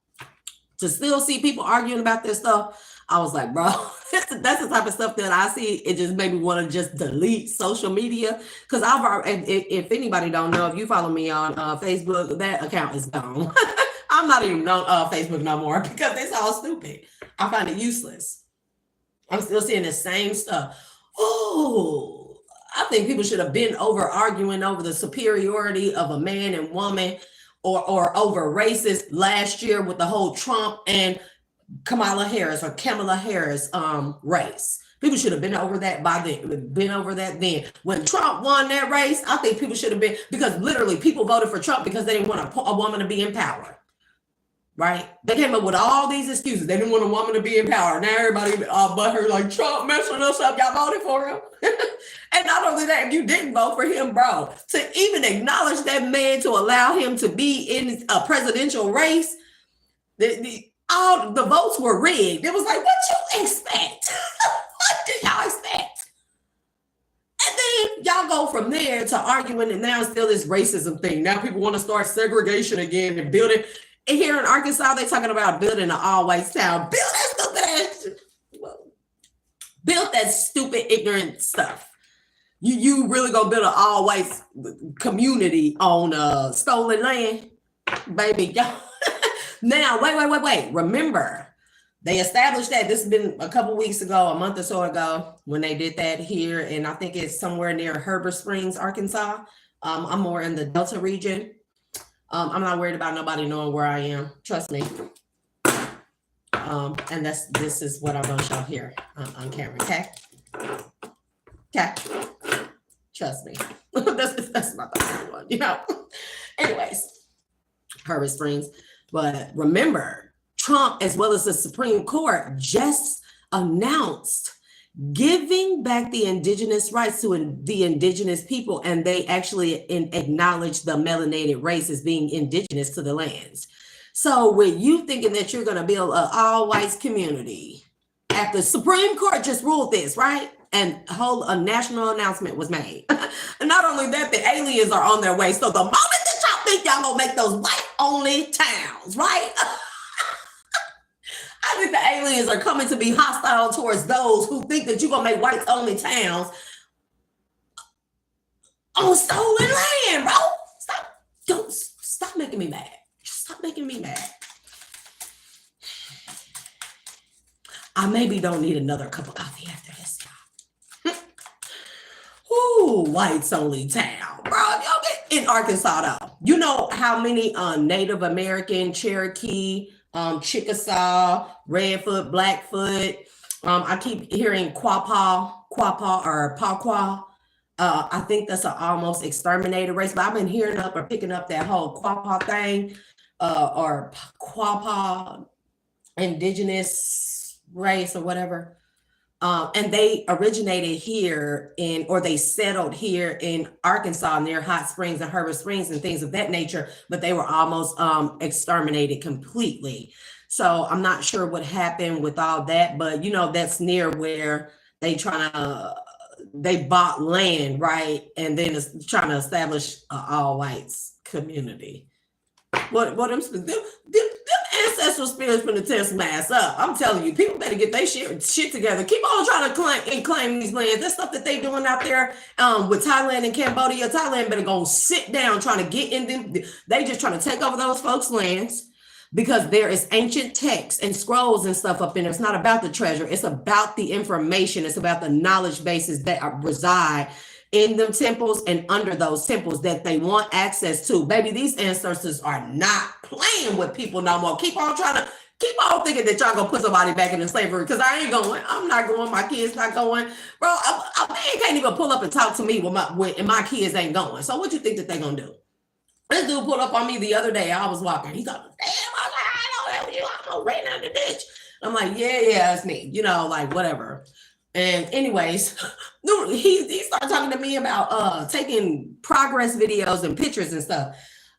To still see people arguing about this stuff, I was like, bro, that's the type of stuff that I see. It just made me want to just delete social media. Because if anybody don't know, if you follow me on Facebook, that account is gone. I'm not even on Facebook no more because it's all stupid. I find it useless. I'm still seeing the same stuff. Oh, I think people should have been over arguing over the superiority of a man and woman or over racist last year with the whole Trump and Kamala Harris race. People should have been over that then. When Trump won that race, I think people should have been, because literally people voted for Trump because they didn't want a woman to be in power. Right? They came up with all these excuses. They didn't want a woman to be in power. Now everybody but her like Trump messing us up. Y'all voted for him. And not only that, if you didn't vote for him, bro, to even acknowledge that man, to allow him to be in a presidential race, all the votes were rigged. It was like, what you expect? What did y'all expect? And then y'all go from there to arguing, and now it's still this racism thing. Now people want to start segregation again and building. And here in Arkansas, they're talking about building an all-white town. Build that stupid, ignorant stuff. You really gonna build an all whites community on stolen land, baby? Now, wait. Remember, they established that. This has been a couple weeks ago, a month or so ago, when they did that here, and I think it's somewhere near Herbert Springs, Arkansas. I'm more in the Delta region. I'm not worried about nobody knowing where I am. Trust me. And this is what I'm gonna show here on camera. Okay. Trust me. that's my favorite one. You know. Anyways, Herbert Springs. But remember, Trump, as well as the Supreme Court, just announced giving back the indigenous rights to the indigenous people, and they actually acknowledge the melanated race as being indigenous to the lands. So with you thinking that you're going to build an all whites community after the Supreme Court just ruled this, right? And a national announcement was made. And not only that, the aliens are on their way. So the moment that y'all think y'all gonna make those white only towns, right? I think the aliens are coming to be hostile towards those who think that you're gonna make white only towns on stolen land, bro. Stop making me mad. Stop making me mad. I maybe don't need another cup of coffee after this, y'all. Ooh, whites only town, bro. In Arkansas, though. You know how many Native American, Cherokee, Chickasaw, Redfoot, Blackfoot. I keep hearing Quapaw or Pawquaw. I think that's an almost exterminated race, but I've been hearing up or picking up that whole Quapaw thing, or Quapaw indigenous race or whatever. And they originated here they settled here in Arkansas near Hot Springs and Herbert Springs and things of that nature, but they were almost exterminated completely. So I'm not sure what happened with all that, but you know, that's near where they bought land, right? And then it's trying to establish an all whites community. What them ancestral spirits finna tear some ass up. I'm telling you, people better get their shit together. Keep on trying to claim these lands. That stuff that they doing out there with Thailand and Cambodia. Thailand better go sit down trying to get in them. They just trying to take over those folks' lands because there is ancient texts and scrolls and stuff up in there. It's not about the treasure. It's about the information. It's about the knowledge bases that reside in them temples and under those temples that they want access to. Baby, these ancestors are not playing with people no more. Keep on thinking that y'all gonna put somebody back into slavery, because I ain't going. I'm not going. My kids not going. Bro, a man can't even pull up and talk to me and my kids ain't going. So what you think that they gonna do? This dude pulled up on me the other day. I was walking. He thought, damn, I know you. I'm right down the ditch. I'm like, yeah, it's me. You know, like whatever. And anyways, he started talking to me about taking progress videos and pictures and stuff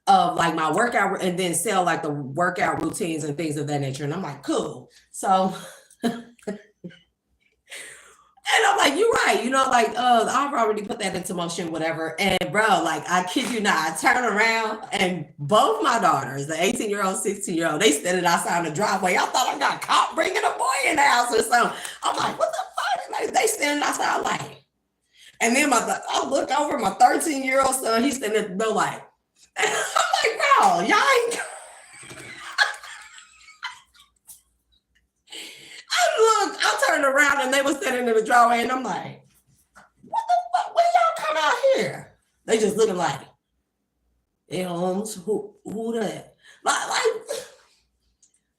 of like my workout, and then sell like the workout routines and things of that nature. And I'm like, cool. So, and I'm like, you're right. You know, like I've already put that into motion, whatever. And bro, like I kid you not, I turn around and both my daughters, the 18-year-old, 16-year-old, they standing outside the driveway. I thought I got caught bringing a boy in the house or something. I'm like, what the fuck? Like, they standing outside like, and then I look over my 13-year-old son, he's standing at the door like, and I'm like, bro, y'all ain't. I turned around and they were standing in the driveway, and I'm like, what the fuck? When y'all come out here? They just looking like, hey, Holmes, who that? Like,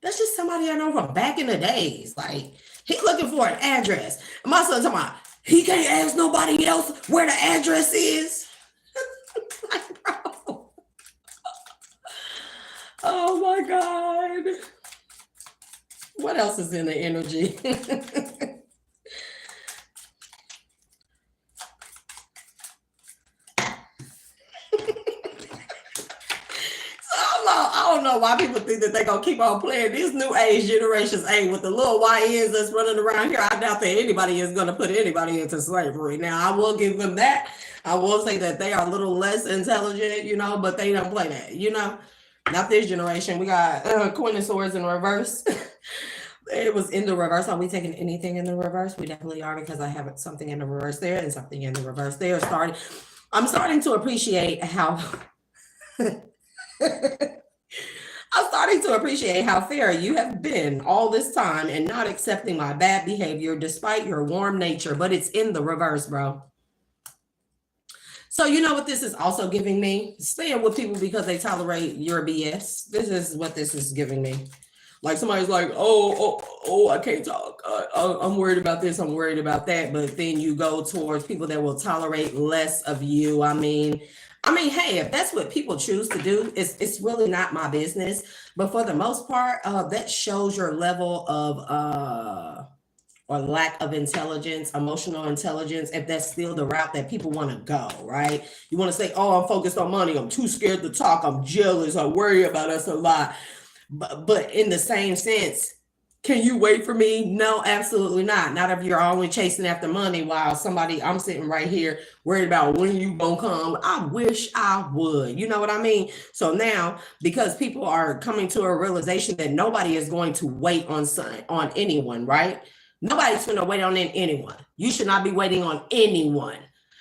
that's just somebody I know from back in the days. Like, he looking for an address. And my son talking about, he can't ask nobody else where the address is. Like, bro. Oh my God. What else is in the energy? I don't know why people think that they're going to keep on playing. These new age generations ain't with the little YNs that's running around here. I doubt that anybody is going to put anybody into slavery. Now, I will give them that. I will say that they are a little less intelligent, you know, but they don't play that, you know. Not this generation. We got Queen of Swords in reverse. It was in the reverse. Are we taking anything in the reverse? We definitely are, because I have something in the reverse there and something in the reverse there. I'm starting to appreciate how I'm starting to appreciate how fair you have been all this time and not accepting my bad behavior despite your warm nature, but it's in the reverse, bro. So you know what this is also giving me? Staying with people because they tolerate your BS. This is what this is giving me. Like somebody's like, oh, I can't talk. I'm worried about this. I'm worried about that. But then you go towards people that will tolerate less of you. I mean, hey, if that's what people choose to do, it's really not my business. But for the most part, that shows your level of or lack of intelligence, emotional intelligence, if that's still the route that people want to go, right? You want to say, oh, I'm focused on money. I'm too scared to talk. I'm jealous. I worry about us a lot. But in the same sense, can you wait for me? No, absolutely not. Not if you're only chasing after money while I'm sitting right here worried about when you gonna come. I wish I would. You know what I mean? So now, because people are coming to a realization that nobody is going to wait on anyone, right? Nobody's gonna wait on anyone. You should not be waiting on anyone.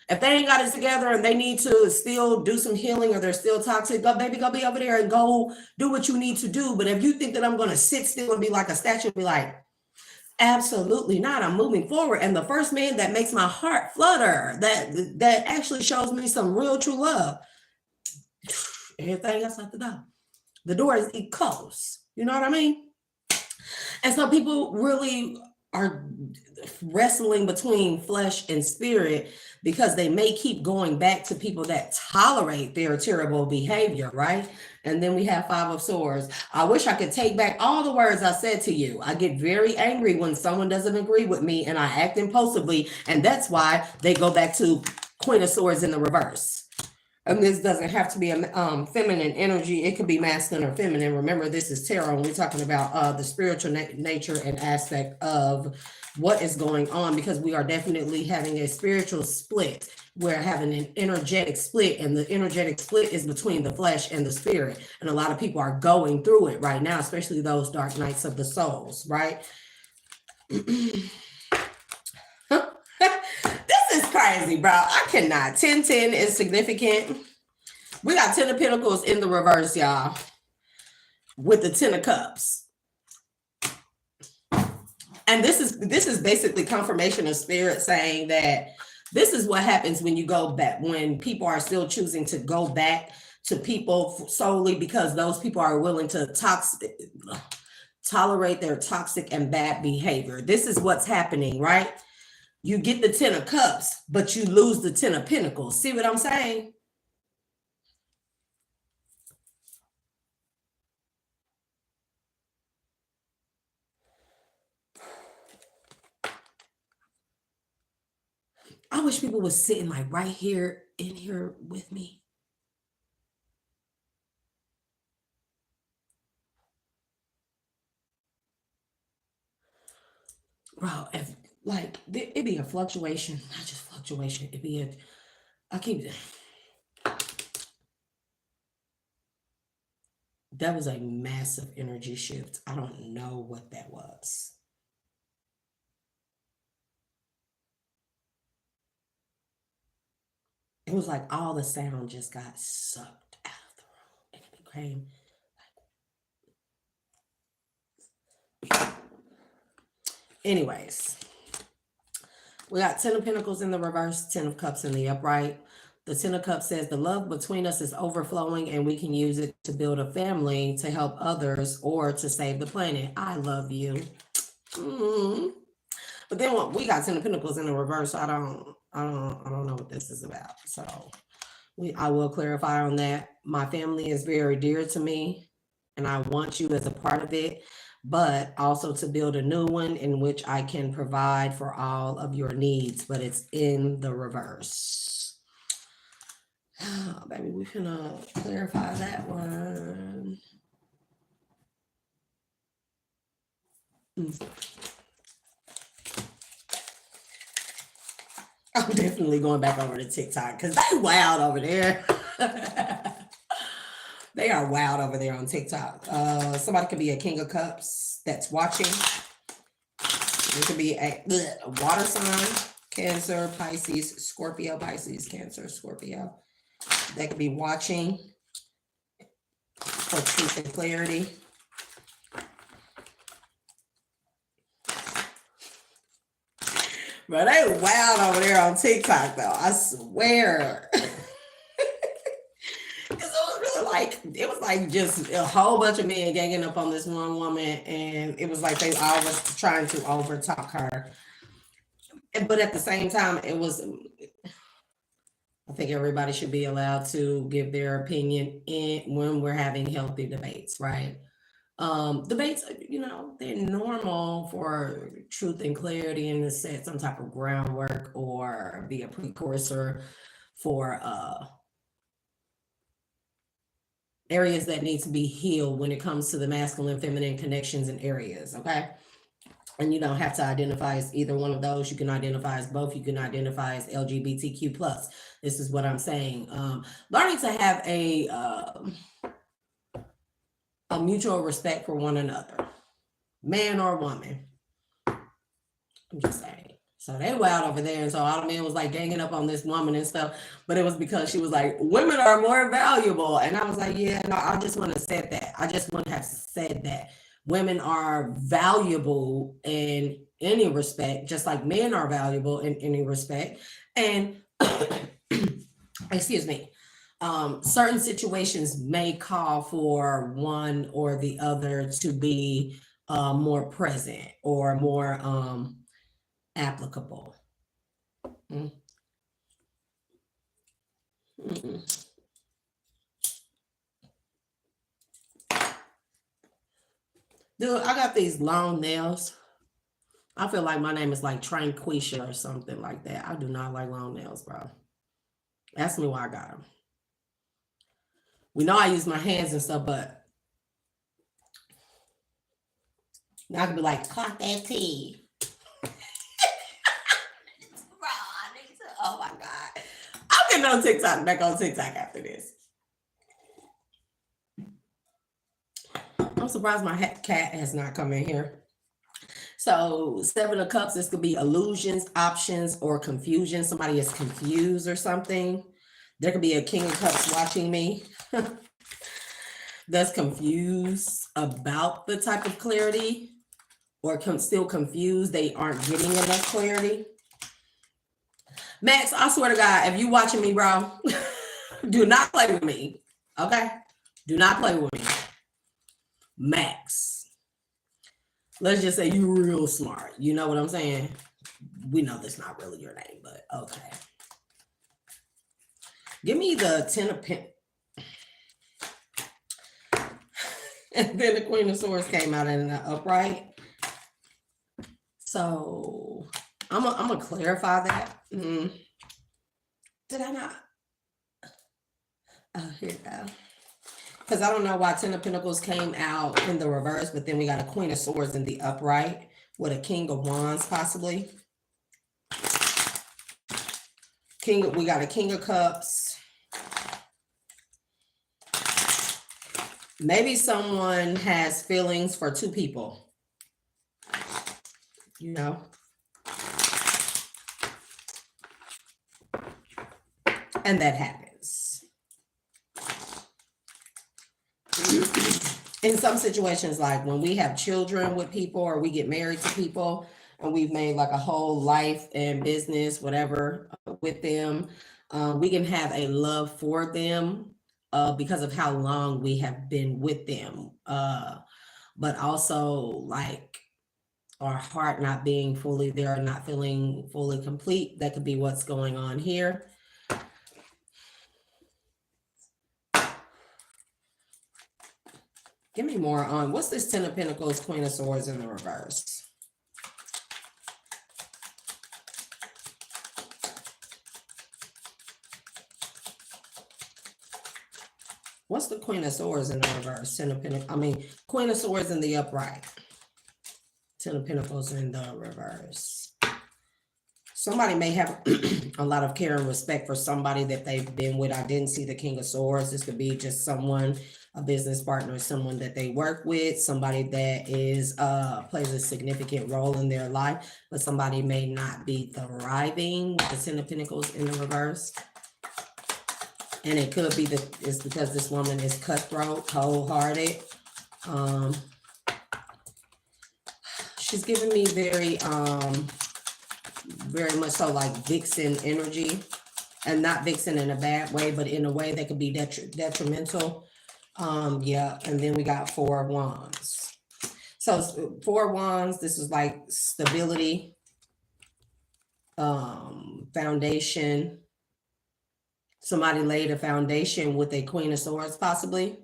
If they ain't got it together and they need to still do some healing or they're still toxic, go baby, go be over there and go do what you need to do. But if you think that I'm going to sit still and be like a statue and be like, absolutely not, I'm moving forward. And the first man that makes my heart flutter, that actually shows me some real true love, everything else out the door. The door is closed. You know what I mean? And so people really are wrestling between flesh and spirit because they may keep going back to people that tolerate their terrible behavior, right? And then we have Five of Swords. I wish I could take back all the words I said to you. I get very angry when someone doesn't agree with me and I act impulsively, and that's why they go back to Queen of Swords in the reverse. And this doesn't have to be a feminine energy. It could be masculine or feminine. Remember, this is tarot, and we're talking about the spiritual nature and aspect of what is going on, because we are definitely having a spiritual split. We're having an energetic split, and the energetic split is between the flesh and the spirit. And a lot of people are going through it right now, especially those dark nights of the souls, right? This is crazy, bro. I cannot. 1010 is significant. We got 10 of Pentacles in the reverse, y'all, with the 10 of Cups. And this is basically confirmation of spirit saying that this is what happens when you go back, when people are still choosing to go back to people solely because those people are willing to tolerate their toxic and bad behavior. This is what's happening, right? You get the 10 of Cups, but you lose the 10 of Pentacles. See what I'm saying? I wish people was sitting like right here in here with me. Bro, if like it'd be a fluctuation, not just fluctuation. It'd be that was a massive energy shift. I don't know what that was. It was like all the sound just got sucked out of the room, and it became like... Anyways, we got 10 of Pentacles in the reverse, 10 of Cups in the upright. The 10 of Cups says the love between us is overflowing and we can use it to build a family, to help others, or to save the planet. I love you. But then we got 10 of Pentacles in the reverse. So I don't know what this is about. So I will clarify on that. My family is very dear to me, and I want you as a part of it, but also to build a new one in which I can provide for all of your needs, but it's in the reverse. Oh, baby, we can clarify that one. I'm definitely going back over to TikTok because they wild over there. They are wild over there on TikTok. Somebody could be a King of Cups that's watching. It could be a water sign, Cancer, Pisces, Scorpio, Pisces, Cancer, Scorpio. They could be watching for truth and clarity. Bro, they wild over there on TikTok though. I swear. It was like just a whole bunch of men ganging up on this one woman, and it was like they all was trying to overtalk her. But at the same time, it was, I think everybody should be allowed to give their opinion when we're having healthy debates, right? Debates, you know, they're normal for truth and clarity and to set some type of groundwork or be a precursor for areas that need to be healed when it comes to the masculine, feminine connections and areas, okay? And you don't have to identify as either one of those. You can identify as both. You can identify as LGBTQ+. This is what I'm saying. Learning to have a mutual respect for one another, man or woman. I'm just saying. So they wild over there. And so all the men was like ganging up on this woman and stuff. But it was because she was like, women are more valuable. And I was like, yeah, no, I just want to say that. I just want to have said that. Women are valuable in any respect, just like men are valuable in any respect. And excuse me, certain situations may call for one or the other to be more present or more applicable. Dude, I got these long nails. I feel like my name is like Tranquisha or something like that. I do not like long nails, bro. Ask me why I got them. We know I use my hands and stuff, but now I can be like, clock that tea. Oh my God. I'm getting on TikTok, back on TikTok after this. I'm surprised my cat has not come in here. So 7 of Cups, this could be illusions, options, or confusion. Somebody is confused or something. There could be a King of Cups watching me that's confused about the type of clarity or still confused. They aren't getting enough clarity. Max, I swear to God, if you watching me, bro, do not play with me, okay? Do not play with me. Max. Let's just say you're real smart. You know what I'm saying? We know that's not really your name, but okay. Give me the 10 of Pentacles. And then the Queen of Swords came out in the upright. So I'm gonna clarify that. Did I not? Oh, here we go. Because I don't know why 10 of Pentacles came out in the reverse, but then we got a Queen of Swords in the upright with a King of Wands possibly. We got a King of Cups. Maybe someone has feelings for 2 people. You know? And that happens. In some situations, like when we have children with people or we get married to people and we've made like a whole life and business, whatever, with them, we can have a love for them because of how long we have been with them. But also like our heart not being fully there, not feeling fully complete. That could be what's going on here. Give me more on what's this 10 of Pentacles, Queen of Swords in the reverse. What's the Queen of Swords in the reverse? 10 of Pentacles, Queen of Swords in the upright. 10 of Pentacles in the reverse. Somebody may have a lot of care and respect for somebody that they've been with. I didn't see the King of Swords. This could be just someone A business partner is someone that they work with, somebody that is plays a significant role in their life, but somebody may not be thriving. The Ten of Pentacles in the reverse. And it could be that it's because this woman is cutthroat, cold-hearted. She's giving me very much so like vixen energy, and not vixen in a bad way, but in a way that could be detrimental. Yeah, and then we got Four of Wands. So Four of Wands, this is like stability, foundation. Somebody laid a foundation with a Queen of Swords, possibly.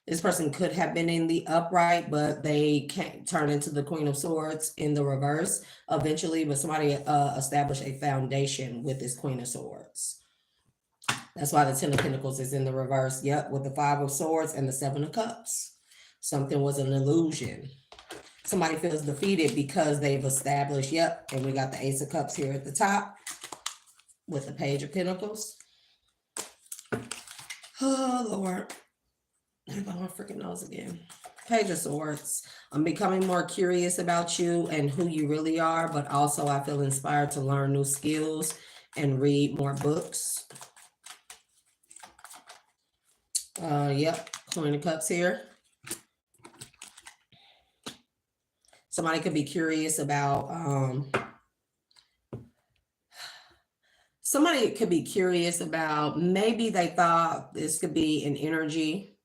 This person could have been in the upright, but they can't turn into the Queen of Swords in the reverse eventually, but somebody established a foundation with this Queen of Swords. That's why the Ten of Pentacles is in the reverse. Yep, with the Five of Swords and the Seven of Cups. Something was an illusion. Somebody feels defeated because they've established, yep, and we got the Ace of Cups here at the top with the Page of Pentacles. Oh, Lord. I got my freaking nose again. Page of Swords. I'm becoming more curious about you and who you really are, but also I feel inspired to learn new skills and read more books. Yep, Queen of Cups here. Somebody could be curious about, maybe they thought this could be an energy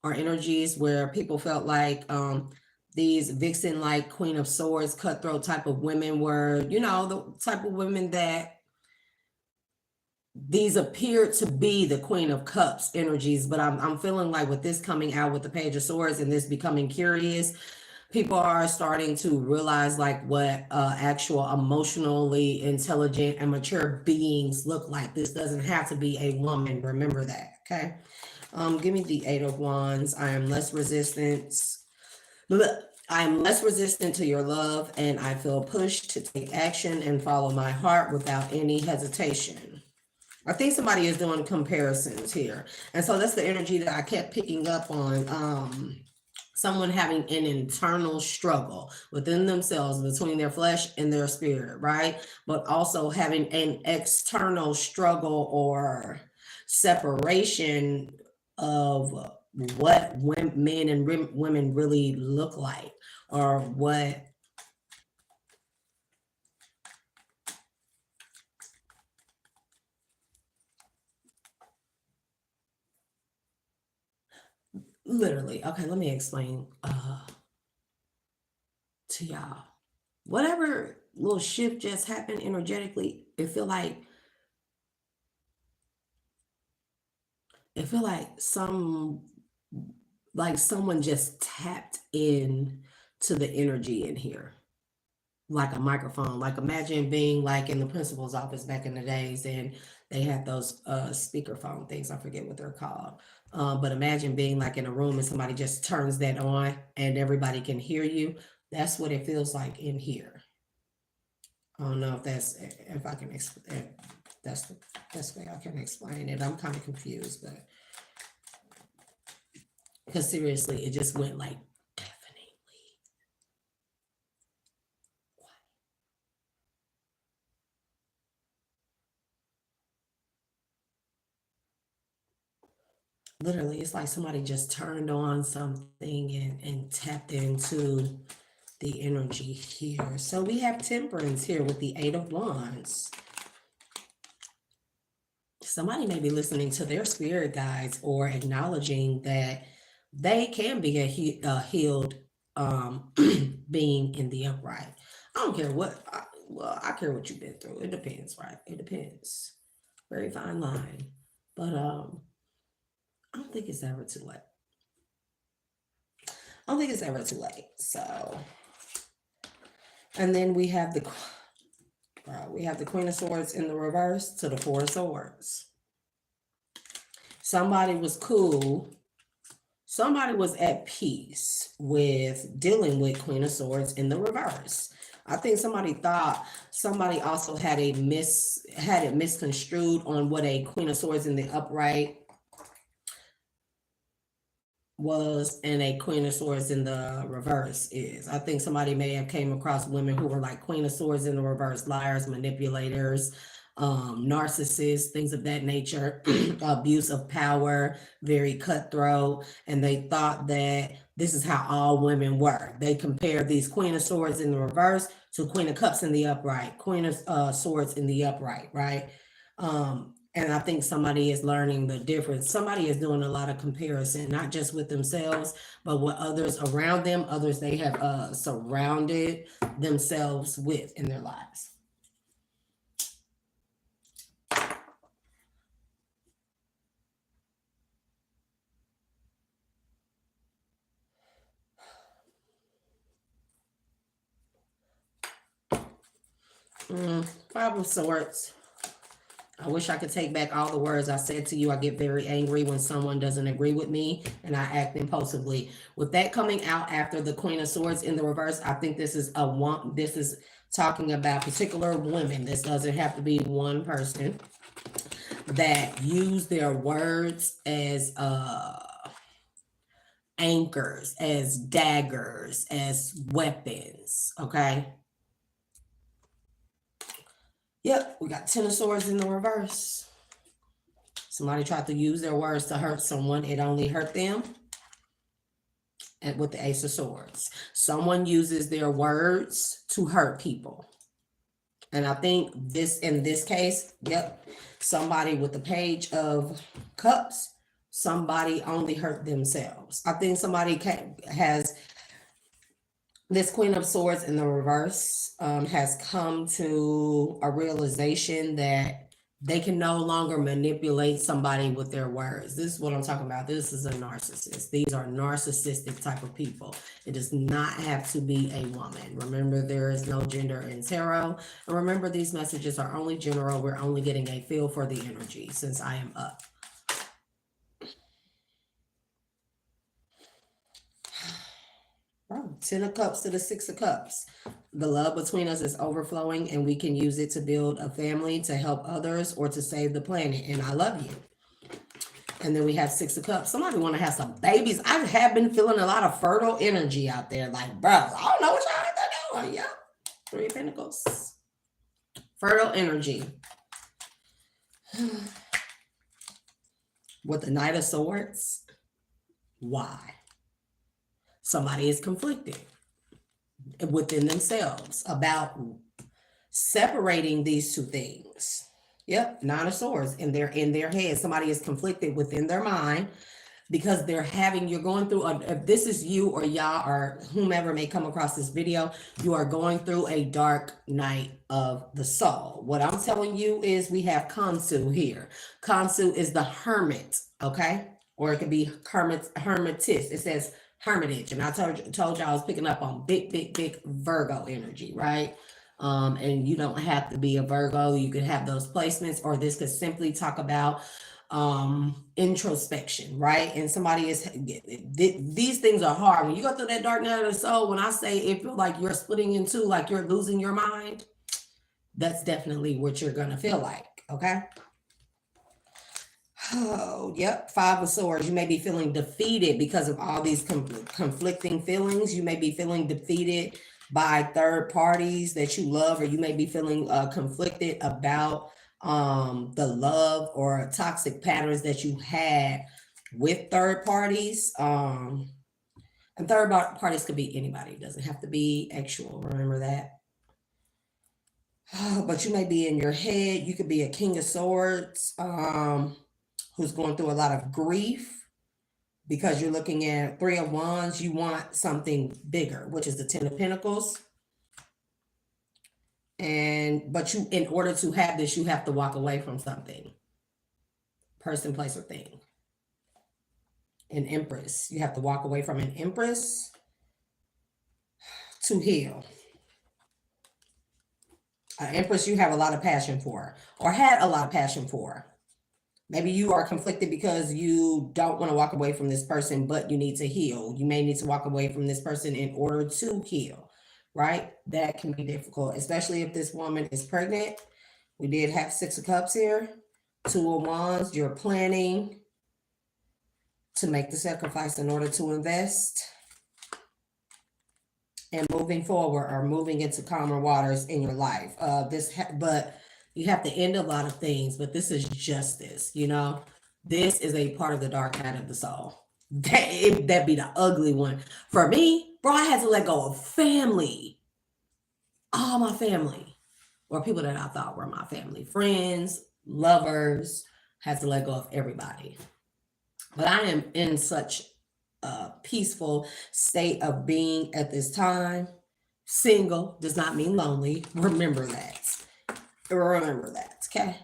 or energies where people felt like these vixen like Queen of Swords, cutthroat type of women were, you know, the type of women that these appeared to be the Queen of Cups energies, but I'm feeling like with this coming out with the Page of Swords and this becoming curious, people are starting to realize like what actual emotionally intelligent and mature beings look like. This doesn't have to be a woman. Remember that, okay? Give me the Eight of Wands. I am less resistant to your love, and I feel pushed to take action and follow my heart without any hesitation. I think somebody is doing comparisons here. And so that's the energy that I kept picking up on. Someone having an internal struggle within themselves between their flesh and their spirit, right? But also having an external struggle or separation of what men and women really look like, or what literally. Okay, let me explain to y'all. Whatever little shift just happened energetically, it feel like someone just tapped in to the energy in here, like a microphone. Like imagine being like in the principal's office back in the days, and they had those speakerphone things. I forget what they're called. But imagine being like in a room and somebody just turns that on and everybody can hear you. That's what it feels like in here. I don't know if I can explain. That's the best way I can explain it. I'm kind of confused, but because seriously, it just went like deafeningly quiet. Literally, it's like somebody just turned on something and tapped into the energy here. So we have Temperance here with the Eight of Wands. Somebody may be listening to their spirit guides or acknowledging that they can be a healed being in the upright. I don't care what, I care what you've been through. It depends, right? It depends. Very fine line. But I don't think it's ever too late. I don't think it's ever too late. So, and then we have the Queen of Swords in the reverse to the Four of Swords. Somebody was cool. Somebody was at peace with dealing with Queen of Swords in the reverse. I think somebody thought somebody also had it misconstrued on what a Queen of Swords in the upright was and a Queen of Swords in the reverse is. I think somebody may have came across women who were like Queen of Swords in the reverse, liars, manipulators, narcissists, things of that nature, abuse of power, very cutthroat, and they thought that this is how all women were. They compared these Queen of Swords in the reverse to Queen of Cups in the upright, Queen of Swords in the upright, right? And I think somebody is learning the difference. Somebody is doing a lot of comparison, not just with themselves, but with others around them, others they have surrounded themselves with in their lives. Five of Swords. I wish I could take back all the words I said to you. I get very angry when someone doesn't agree with me and I act impulsively. With that coming out after the Queen of Swords in the reverse, I think this is talking about particular women. This doesn't have to be one person that use their words as anchors, as daggers, as weapons, okay? Yep, we got 10 of Swords in the reverse. Somebody tried to use their words to hurt someone. It only hurt them. And with the Ace of Swords. Someone uses their words to hurt people. And I think this, in this case, yep, somebody with the Page of Cups, somebody only hurt themselves. I think somebody has this Queen of Swords in the reverse has come to a realization that they can no longer manipulate somebody with their words. This is what I'm talking about. This is a narcissist. These are narcissistic type of people. It does not have to be a woman. Remember, there is no gender in tarot. And remember, these messages are only general. We're only getting a feel for the energy since I am up. Oh, 10 of Cups to the 6 of Cups. The love between us is overflowing and we can use it to build a family, to help others, or to save the planet. And I love you. And then we have 6 of Cups. Somebody want to have some babies. I have been feeling a lot of fertile energy out there. Like, bro, I don't know what y'all are doing. Yeah. 3 of Pentacles. Fertile energy. With the Knight of Swords. Why? Somebody is conflicted within themselves about separating these two things. Yep, 9 of Swords, and they're in their head. Somebody is conflicted within their mind because they're having, you're going through, if this is you or y'all or whomever may come across this video, you are going through a dark night of the soul. What I'm telling you is we have Kansu here. Kansu is the hermit, okay? Or it could be hermitist. It says hermitage. And I told you I was picking up on big Virgo energy, right? And you don't have to be a Virgo. You could have those placements, or this could simply talk about introspection, right? And somebody is, these things are hard. When you go through that dark night of the soul, when I say it feels like you're splitting in two, like you're losing your mind, that's definitely what you're going to feel like, okay? Oh, yep. 5 of Swords. You may be feeling defeated because of all these conflicting feelings. You may be feeling defeated by third parties that you love, or you may be feeling conflicted about the love or toxic patterns that you had with third parties. And third parties could be anybody. It doesn't have to be actual. Remember that. But you may be in your head. You could be a King of Swords. Who's going through a lot of grief because you're looking at 3 of Wands. You want something bigger, which is the 10 of Pentacles. But you, in order to have this, you have to walk away from something. Person, place, or thing. An Empress. You have to walk away from an Empress to heal. An Empress you have a lot of passion for, or had a lot of passion for. Maybe you are conflicted because you don't want to walk away from this person, but you need to heal. You may need to walk away from this person in order to heal, right? That can be difficult, especially if this woman is pregnant. We did have 6 of Cups here, 2 of Wands. You're planning. to make the sacrifice in order to invest and moving forward or moving into calmer waters in your life. But you have to end a lot of things, but this is justice, you know. This is a part of the dark night of the soul. That be the ugly one. For me, bro, I had to let go of family. All my family. Or people that I thought were my family. Friends, lovers, had to let go of everybody. But I am in such a peaceful state of being at this time. Single does not mean lonely. Remember that. Remember that, okay?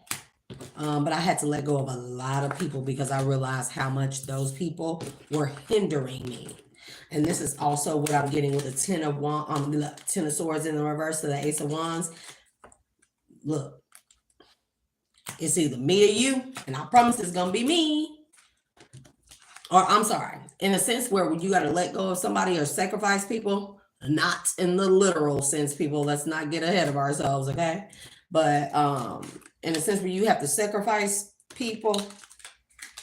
But I had to let go of a lot of people because I realized how much those people were hindering me. And this is also what I'm getting with the Ten of Swords in the reverse to the Ace of Wands. Look, it's either me or you, and I promise it's gonna be me. Or I'm sorry, in a sense where you got to let go of somebody or sacrifice people, not in the literal sense, people. Let's not get ahead of ourselves, okay? But in a sense where you have to sacrifice people,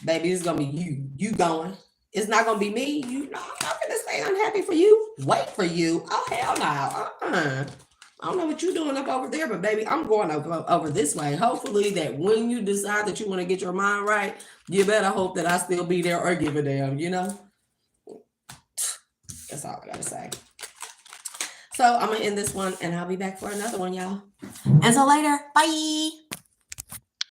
baby, it's gonna be you going. It's not gonna be me. I'm not gonna stay unhappy for you. Wait for you. Oh hell no. I don't know what you're doing up over there, but baby, I'm going over this way. Hopefully that when you decide that you want to get your mind right, you better hope that I still be there or give a damn, you know? That's all I gotta say. So I'm gonna end this one and I'll be back for another one, y'all. Until later, bye.